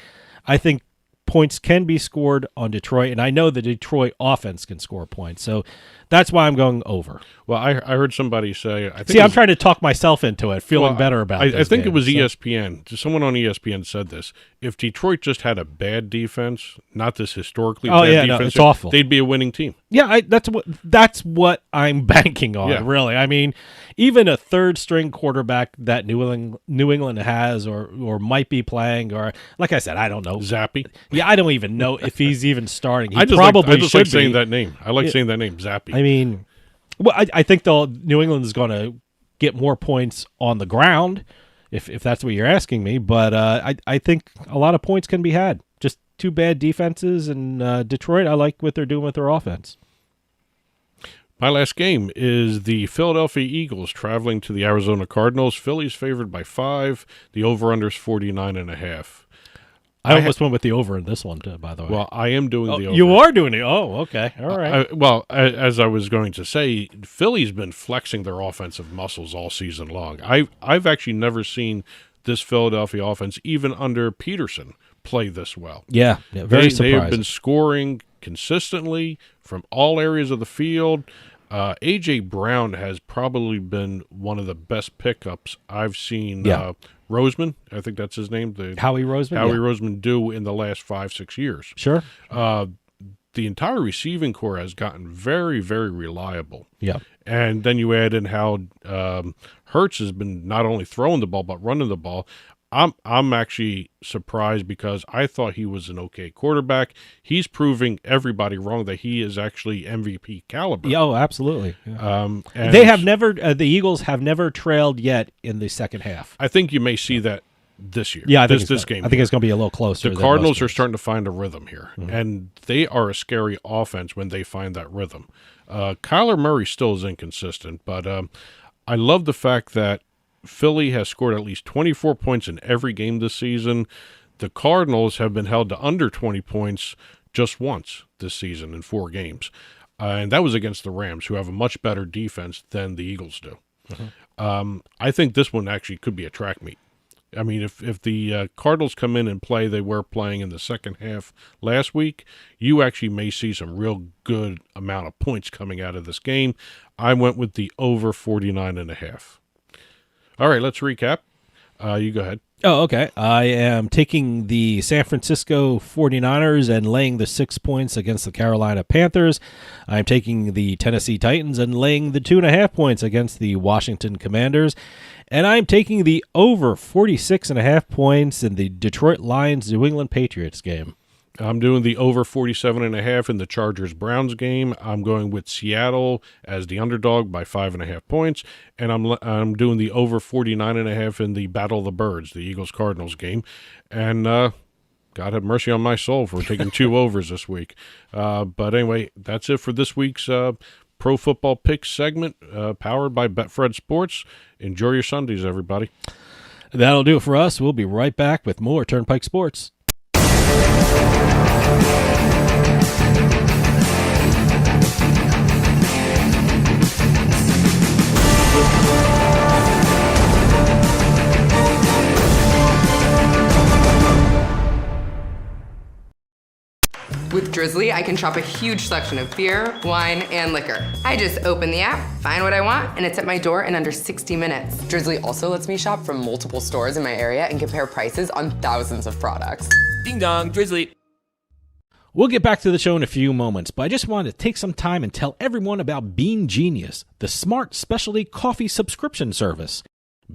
I think points can be scored on Detroit, and I know the Detroit offense can score points. So that's why I'm going over. Well, I heard somebody say... I'm trying to talk myself into it, feeling better about it. I think it was ESPN. Someone on ESPN said this. If Detroit just had a bad defense, not this historically bad defense, it's awful. They'd be a winning team. Yeah, that's what I'm banking on, really. I mean, even a third-string quarterback that New England has or might be playing, or, like I said, I don't know. Zappy? Yeah, I don't even know if he's even starting. I just like saying that name. I like saying that name, Zappy. I mean, well, I think New England is going to get more points on the ground, if that's what you're asking me. But I think a lot of points can be had. Just two bad defenses, and Detroit, I like what they're doing with their offense. My last game is the Philadelphia Eagles traveling to the Arizona Cardinals. Philly's favored by 5. The over-under's 49.5. I almost went with the over in this one, too, by the way. Well, I am doing the over. You are doing it? Oh, okay. All right. As I was going to say, Philly's been flexing their offensive muscles all season long. I've actually never seen this Philadelphia offense, even under Peterson, play this well. Yeah, very surprising. They have been scoring consistently from all areas of the field. A.J. Brown has probably been one of the best pickups I've seen. Yeah. Roseman, I think that's his name. Howie Roseman? Roseman do in the last 5-6 years. Sure. The entire receiving core has gotten very, very reliable. Yeah. And then you add in how Hurts has been not only throwing the ball, but running the ball. I'm actually surprised because I thought he was an okay quarterback. He's proving everybody wrong that he is actually MVP caliber. Yeah, oh, absolutely. Yeah. And they have never. The Eagles have never trailed yet in the second half. I think you may see that this year. Yeah, I think this game. I think it's going to be a little closer. The Cardinals are starting to find a rhythm here, and they are a scary offense when they find that rhythm. Kyler Murray still is inconsistent, but I love the fact that Philly has scored at least 24 points in every game this season. The Cardinals have been held to under 20 points just once this season in 4 games. And that was against the Rams, who have a much better defense than the Eagles do. I think this one actually could be a track meet. I mean, if the Cardinals come in and play they were playing in the second half last week, you actually may see some real good amount of points coming out of this game. I went with the over 49.5. All right, let's recap. You go ahead. Oh, okay. I am taking the San Francisco 49ers and laying the 6 points against the Carolina Panthers. I'm taking the Tennessee Titans and laying the 2.5 points against the Washington Commanders. And I'm taking the over 46.5 points in the Detroit Lions New England Patriots game. I'm doing the over 47.5 in the Chargers-Browns game. I'm going with Seattle as the underdog by 5.5 points, and I'm doing the over 49.5 in the Battle of the Birds, the Eagles-Cardinals game. And God have mercy on my soul for taking 2 overs this week. But anyway, that's it for this week's Pro Football Picks segment, powered by Betfred Sports. Enjoy your Sundays, everybody. That'll do it for us. We'll be right back with more Turnpike Sports. With Drizzly, I can shop a huge selection of beer, wine, and liquor. I just open the app, find what I want, and it's at my door in under 60 minutes. Drizzly also lets me shop from multiple stores in my area and compare prices on thousands of products. Ding dong, Drizzly. We'll get back to the show in a few moments, but I just wanted to take some time and tell everyone about Bean Genius, the smart specialty coffee subscription service.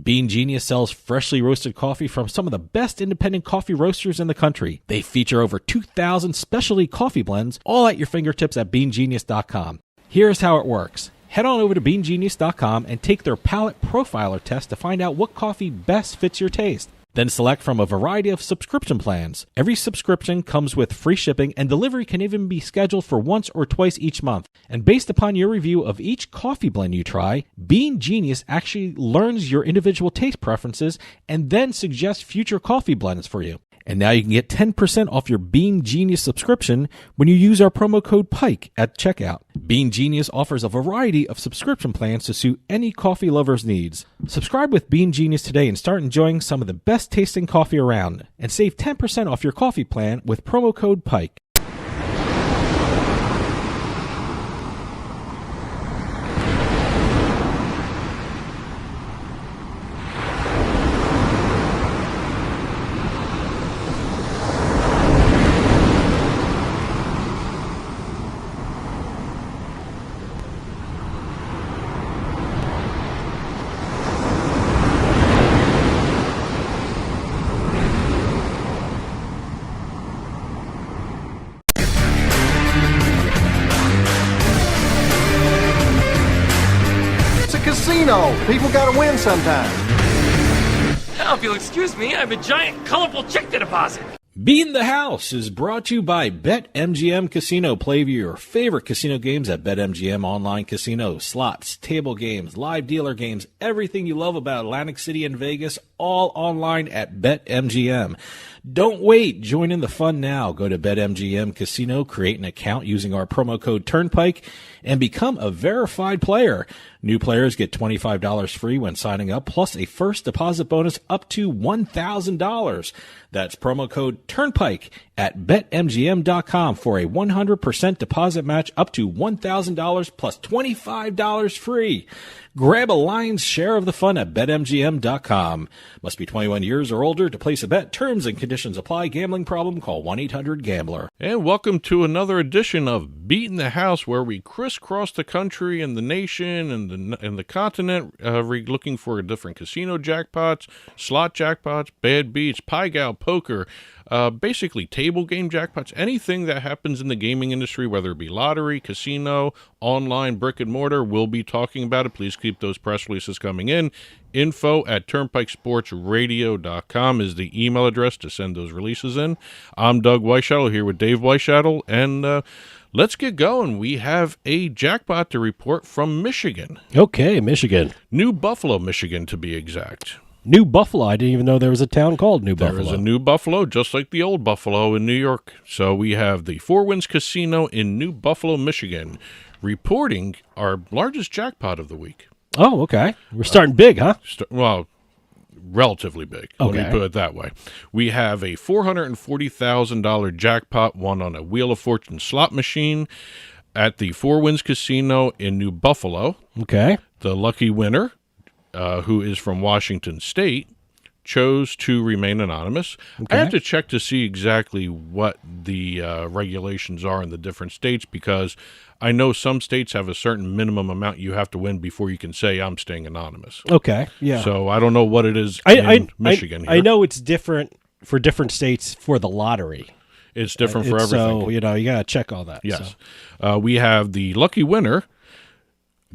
Bean Genius sells freshly roasted coffee from some of the best independent coffee roasters in the country. They feature over 2,000 specialty coffee blends, all at your fingertips at beangenius.com. Here's how it works. Head on over to beangenius.com and take their palate profiler test to find out what coffee best fits your taste. Then select from a variety of subscription plans. Every subscription comes with free shipping, and delivery can even be scheduled for once or twice each month. And based upon your review of each coffee blend you try, Bean Genius actually learns your individual taste preferences and then suggests future coffee blends for you. And now you can get 10% off your Bean Genius subscription when you use our promo code PIKE at checkout. Bean Genius offers a variety of subscription plans to suit any coffee lover's needs. Subscribe with Bean Genius today and start enjoying some of the best tasting coffee around. And save 10% off your coffee plan with promo code PIKE. People gotta win sometime. Now, if you'll excuse me, I have a giant, colorful check to deposit. Beatin The House is brought to you by BetMGM Casino. Play your favorite casino games at BetMGM Online Casino. Slots, table games, live dealer games, everything you love about Atlantic City and Vegas, all online at BetMGM. Don't wait. Join in the fun now. Go to BetMGM Casino, create an account using our promo code Turnpike, and become a verified player. New players get $25 free when signing up, plus a first deposit bonus up to $1,000. That's promo code Turnpike at BetMGM.com for a 100% deposit match up to $1,000 plus $25 free. Grab a lion's share of the fun at BetMGM.com. Must be 21 years or older to place a bet. Terms and conditions apply. Gambling problem? Call 1-800-GAMBLER. And welcome to another edition of Beatin The House, where we crisscross the country and the nation and the continent, looking for different casino jackpots, slot jackpots, bad beats, pie gal, poker, basically table game jackpots, anything that happens in the gaming industry, whether it be lottery, casino, online, brick and mortar. We'll be talking about it. Please keep those press releases coming in. info@turnpikesportsradio.com is the email address to send those releases in. I'm Doug Weischadle here with Dave Weischadle, and let's get going. We have a jackpot to report from Michigan. Okay, Michigan. New Buffalo, Michigan, to be exact. New Buffalo. I didn't even know there was a town called New Buffalo. There is a New Buffalo, just like the old Buffalo in New York. So we have the Four Winds Casino in New Buffalo, Michigan, reporting our largest jackpot of the week. Oh, okay. We're starting big, huh? Well, relatively big. Okay. Let me put it that way. We have a $440,000 jackpot won on a Wheel of Fortune slot machine at the Four Winds Casino in New Buffalo. Okay. The lucky winner, who is from Washington State, chose to remain anonymous. Okay. I have to check to see exactly what the regulations are in the different states, because I know some states have a certain minimum amount you have to win before you can say I'm staying anonymous. Okay, yeah. So I don't know what it is in Michigan here. I know it's different for different states for the lottery. It's different for everything. So, you got to check all that. Yes. So. We have the lucky winner,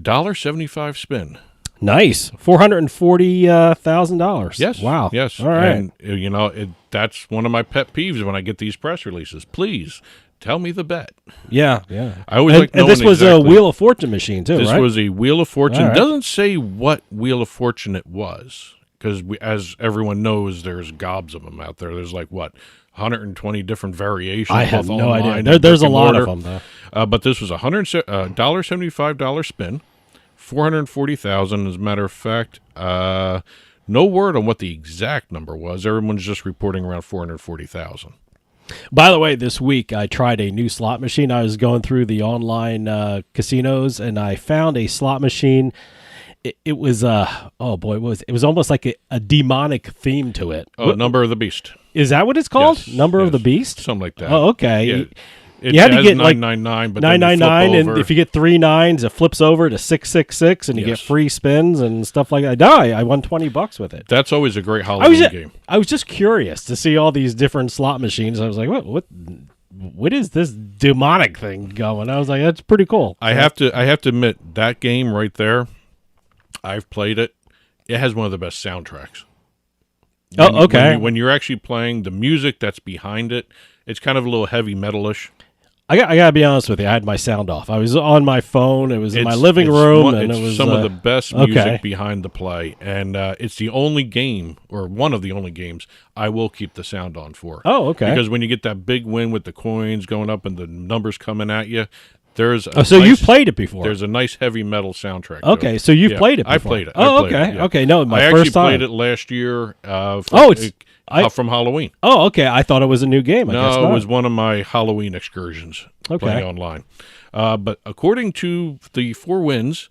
$1.75 spin. Nice. $440,000. Yes. Wow. Yes. All right. And, that's one of my pet peeves when I get these press releases. Please tell me the bet. Yeah. I always like knowing and this was exactly. A Wheel of Fortune machine, too, This right? was a Wheel of Fortune. Right. Doesn't say what Wheel of Fortune it was, because as everyone knows, there's gobs of them out there. There's 120 different variations. I have both no online idea. and There's a brick and lot of mortar. them, though. But this was a $175 spin, $440,000. As a matter of fact, no word on what the exact number was. Everyone's just reporting around $440,000. By the way, this week I tried a new slot machine. I was going through the online casinos, and I found a slot machine. It was it was almost like a demonic theme to it. Oh, Number of the Beast. Is that what it's called? Yes, Number of yes. the Beast? Something like that. Oh, okay. Yeah. It You had to has get 999, but 999, then you flip and over. if you get 3 9s, it flips over to 666, and you get Yes. free spins and stuff like that. I won $20 with it. That's always a great Halloween game. I was just curious to see all these different slot machines. I was like, what is this demonic thing going? I was like, that's pretty cool. I have to admit, that game right there, I've played it. It has one of the best soundtracks. Okay. When you're actually playing the music that's behind it, it's kind of a little heavy metalish. I gotta be honest with you. I had my sound off. I was on my phone. It was in my living room, and it was some of the best music okay. behind the play. And it's the only game, or one of the only games, I will keep the sound on for. Oh, okay. Because when you get that big win with the coins going up and the numbers coming at you, there's so you've played it before. There's a nice heavy metal soundtrack. Okay, so you've played it before. I played it. Oh, okay. Yeah. Okay, no, my I first actually time. played it last year. From Halloween. Oh, okay. I thought it was a new game. I guess No, not. it was one of my Halloween excursions playing online. But according to the Four Winds,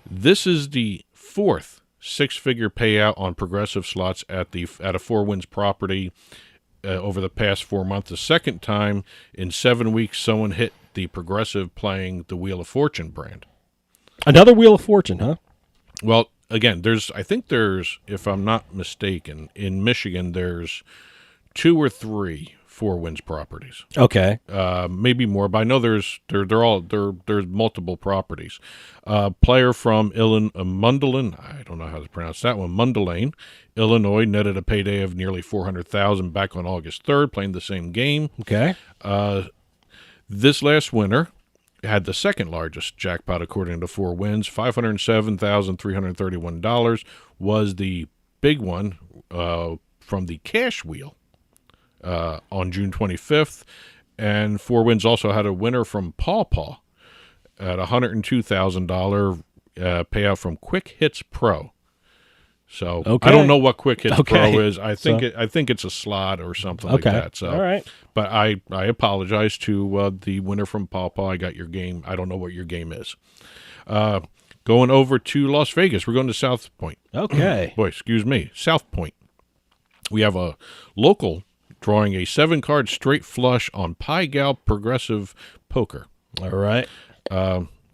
this is the fourth six-figure payout on progressive slots at a Four Winds property over the past 4 months. The second time in 7 weeks someone hit the progressive playing the Wheel of Fortune brand. Another Wheel of Fortune, huh? Well, again, I think there's, if I'm not mistaken, in Michigan, there's 2 or 3 Four Winds properties. Okay. Maybe more, but I know there's multiple properties. Player from Mundelein, I don't know how to pronounce that one, Mundelein, Illinois, netted a payday of nearly $400,000 back on August 3rd, playing the same game. Okay. This last winter had the second largest jackpot according to Four Winds. $507,331 was the big one from the cash wheel on June 25th. And Four Winds also had a winner from Paw Paw at $102,000 payout from Quick Hits Pro. So okay. I don't know what Quick Hits Okay. Pro is. I think So- I think it's a slot or something Okay. like that. So, all right. But I apologize to the winner from Paw Paw. I got your game. I don't know what your game is. Going over to Las Vegas. We're going to South Point. Okay. South Point. We have a local drawing a 7-card straight flush on Pi Gal Progressive Poker. All right.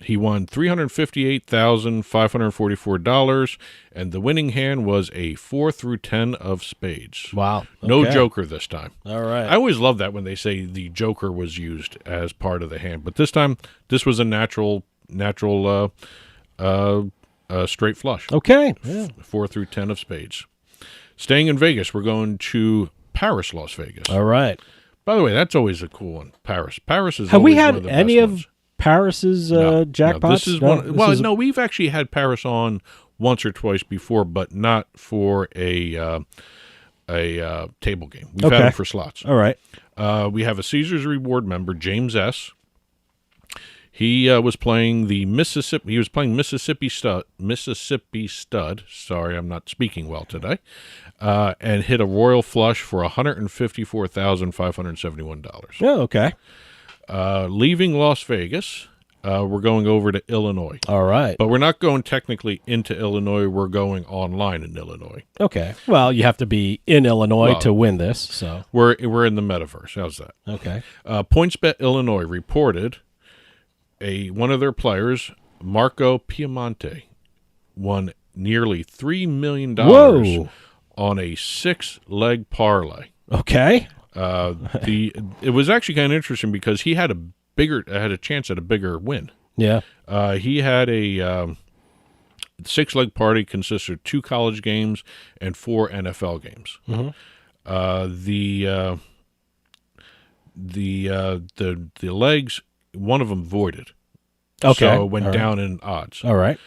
He won $358,544, and the winning hand was a 4 through 10 of spades. Wow. No Okay. joker this time. All right. I always love that when they say the joker was used as part of the hand, but this time this was a natural straight flush. Okay. Yeah. 4 through 10 of spades. Staying in Vegas, we're going to Paris, Las Vegas. All right. By the way, that's always a cool one. Paris is Have we always had one of the any best of ones. Paris's No, jackpots? this is one. Well, no, we've actually had Paris on once or twice before, but not for a table game. We've had it for slots. All right. We have a Caesars Reward member, James S. He was playing the Mississippi. He was playing Mississippi Stud. Sorry, I'm not speaking well today. And hit a royal flush for $154,571. Oh, okay. Leaving Las Vegas, we're going over to Illinois. All right. But we're not going technically into Illinois. We're going online in Illinois. Okay. Well, you have to be in Illinois to win this. So We're in the metaverse. How's that? okay. PointsBet Illinois reported one of their players, Marco Piemonte, won nearly $3 million Whoa. on a 6-leg parlay. Okay. It was actually kind of interesting because he had a chance at a bigger win. Yeah. He had a 6-leg party consisted of 2 college games and 4 NFL games. Mhm. The legs, one of them voided. Okay. So it went All right. down in odds. All right.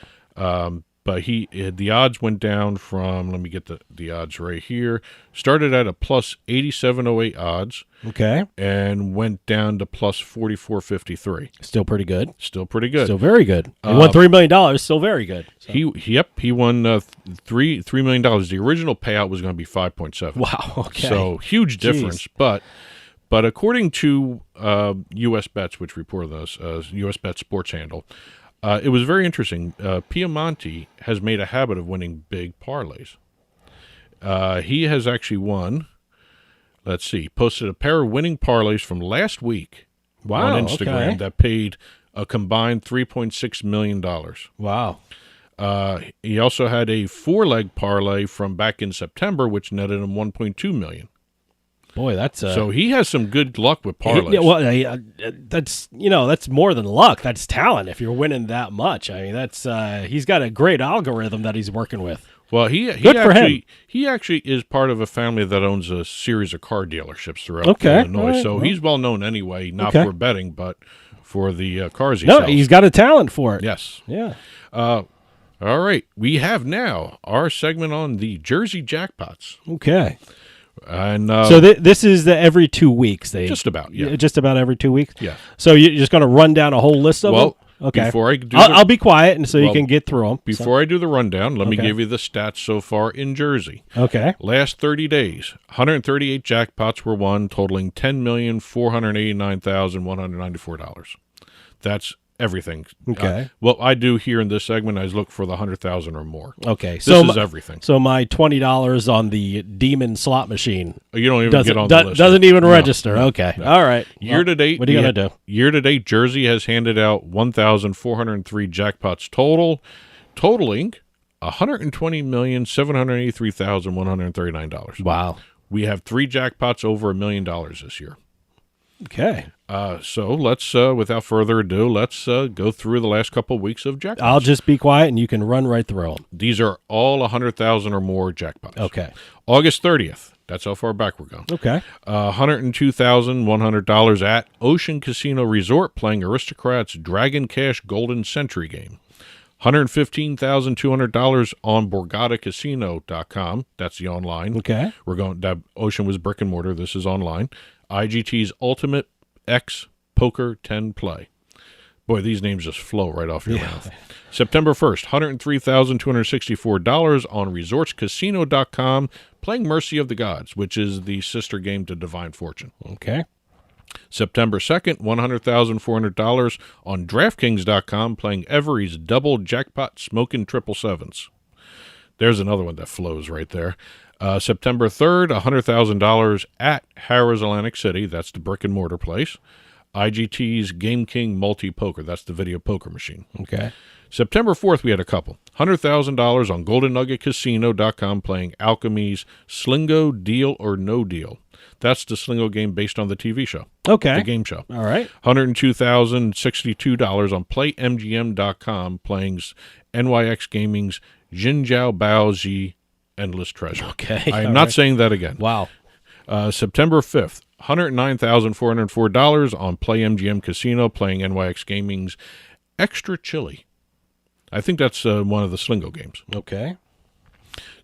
But the odds went down from, let me get the odds right here, started at a plus 8708 odds. Okay. And went down to plus 4453. Still pretty good. Still pretty good. Still very good. He won $3 million. Still very good. So. He won $3 million. The original payout was going to be 5.7. Wow. Okay. So huge difference. But according to US Bets, which reported this, US Bet Sports Handle, it was very interesting. Piemonte has made a habit of winning big parlays. He has actually won. Let's see. Posted a pair of winning parlays from last week on Instagram that paid a combined $3.6 million. Wow. He also had a 4-leg parlay from back in September, which netted him $1.2 million. Boy, that's so he has some good luck with parlays. That's more than luck. That's talent. If you're winning that much, I mean, that's he's got a great algorithm that he's working with. Well, Good for him. he actually is part of a family that owns a series of car dealerships throughout Illinois. All right, So well. he's well known anyway, not Okay. for betting, but for the cars he No, sells. he's got a talent for it. Yes. Yeah. All right. We have now our segment on the Jersey jackpots. Okay. And So this is the every 2 weeks. just about, yeah. Just about every 2 weeks? Yeah. So you're just going to run down a whole list of them? Okay. Before I do I'll be quiet and so you can get through them. Before I do the rundown, let me Okay. give you the stats so far in Jersey. Okay. Last 30 days, 138 jackpots were won, totaling $10,489,194. That's everything. Okay. What I do here in this segment is look for the 100,000 or more. Okay. This So is everything. So my $20 on the Demon slot machine You don't even get on the list. doesn't even No, register. no, Okay. no. All right. Year to date, What are you going to do? Year to date, Jersey has handed out 1,403 jackpots totaling $120,783,139. Wow. We have 3 jackpots over $1 million this year. Okay. So let's, without further ado, let's go through the last couple of weeks of jackpots. I'll just be quiet and you can run right through them. These are all 100,000 or more jackpots. Okay. August 30th. That's how far back we're going. Okay. $102,100 at Ocean Casino Resort playing Aristocrats Dragon Cash Golden Century game. $115,200 on BorgataCasino.com. That's the online. Okay. We're going. That Ocean was brick and mortar. This is online. IGT's Ultimate X Poker 10 Play. Boy, these names just flow right off your mouth. September 1st, $103,264 on ResortsCasino.com playing Mercy of the Gods, which is the sister game to Divine Fortune. Okay. September 2nd, $100,400 on DraftKings.com playing Every's Double Jackpot Smokin' Triple Sevens. There's another one that flows right there. September 3rd, $100,000 at Harrah's Atlantic City. That's the brick and mortar place. IGT's Game King Multi-Poker. That's the video poker machine. Okay. September 4th, we had a couple. $100,000 on GoldenNuggetCasino.com playing Alchemy's Slingo Deal or No Deal. That's the Slingo game based on the TV show. Okay. The game show. All right. $102,062 on PlayMGM.com playing NYX Gaming's Jinjiao Baozi Endless Treasure. Okay. I am All not right. saying that again. Wow. September 5th, $109,404 on PlayMGM Casino playing NYX Gaming's Extra Chili. I think that's one of the Slingo games. Okay.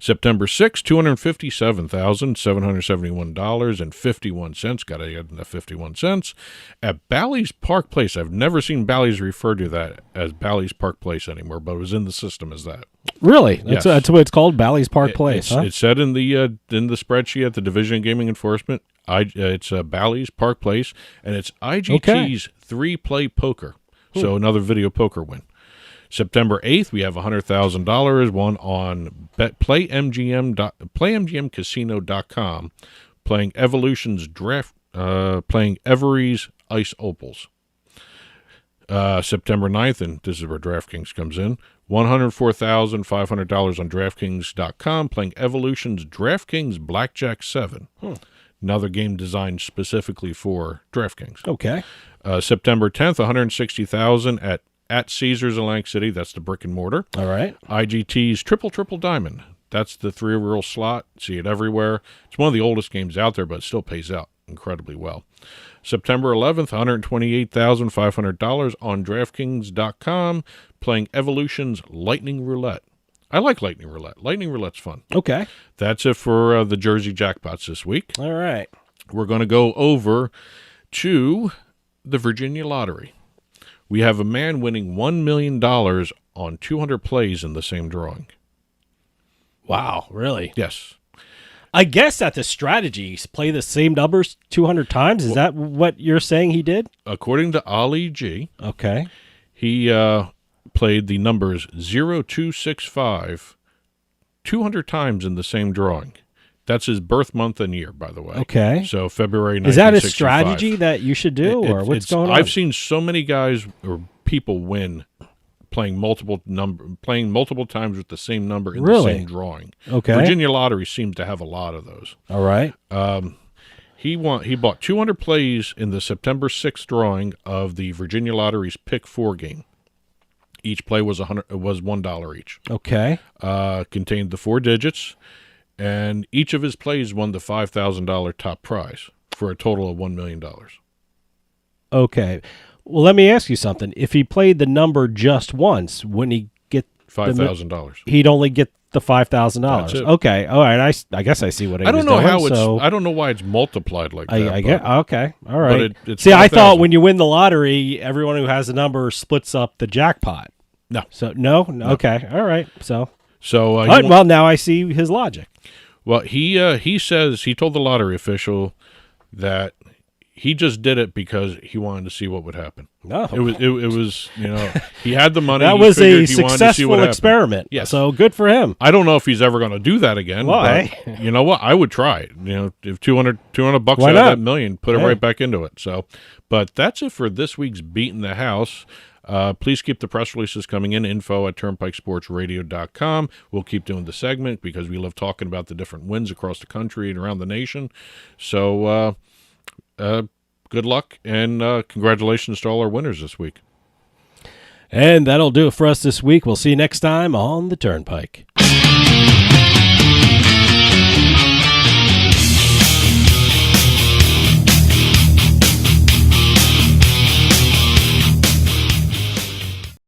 September 6th, $257,771.51. Got to get the 51 cents. At Bally's Park Place. I've never seen Bally's refer to that as Bally's Park Place anymore, but it was in the system as that. Really? Yes. That's what it's called, Bally's Park Place, huh? It said in the spreadsheet at the Division of Gaming Enforcement, it's Bally's Park Place, and it's IGT's 3-play poker. So another video poker win. September 8th, we have $100,000, one on PlayMGMCasino.com, playing Evolution's Draft, playing Every's Ice Opals. September 9th, and this is where DraftKings comes in, $104,500 on DraftKings.com, playing Evolution's DraftKings Blackjack 7. Another game designed specifically for DraftKings. Okay. September 10th, $160,000 at Caesars Atlantic City. That's the brick and mortar. All right. IGT's Triple Diamond. That's the 3-roll slot. See it everywhere. It's one of the oldest games out there, but it still pays out incredibly well. September 11th, $128,500 on DraftKings.com playing Evolution's Lightning Roulette. I like Lightning Roulette. Lightning Roulette's fun. Okay. That's it for the Jersey jackpots this week. All right. We're going to go over to the Virginia Lottery. We have a man winning $1 million on 200 plays in the same drawing. Wow, really? Yes. I guess that's a strategy. Play the same numbers 200 times. Is that what you're saying he did? According to Ali G, okay, he played the numbers 0265 200 times in the same drawing. That's his birth month and year, by the way. Okay. So February 1965. Is that a strategy that you should do, or what's going on? I've seen so many guys or people win playing multiple times with the same number in the same drawing. Okay. Virginia Lottery seems to have a lot of those. All right. He bought 200 plays in the September 6th drawing of the Virginia Lottery's Pick 4 game. Each play was $1 each. Okay. Contained the 4 digits, and each of his plays won the $5,000 top prize for a total of $1 million. Okay. Well, let me ask you something. If he played the number just once, wouldn't he get $5,000? He'd only get the $5,000. That's it. Okay. All right. I guess I see what I don't know doing, how it's. so I don't know why it's multiplied like that. I get. Okay. All right. It's See, I thought 5,000. when you win the lottery, everyone who has a number splits up the jackpot. No. So no. Okay. All right. So. So All right, well, now I see his logic. Well, he says he told the lottery official that he just did it because he wanted to see what would happen. No, it was he had the money. That he was a figured he wanted to see what successful happened. experiment. Yes, so good for him. I don't know if he's ever going to do that again. Well, but hey. you know what? I would try it. If $200 out Why of not? that million, put it right back into it. So, but that's it for this week's Beatin the House. Please keep the press releases coming in, info@turnpikesportsradio.com. We'll keep doing the segment because we love talking about the different wins across the country and around the nation. So good luck and congratulations to all our winners this week. And that'll do it for us this week. We'll see you next time on the Turnpike.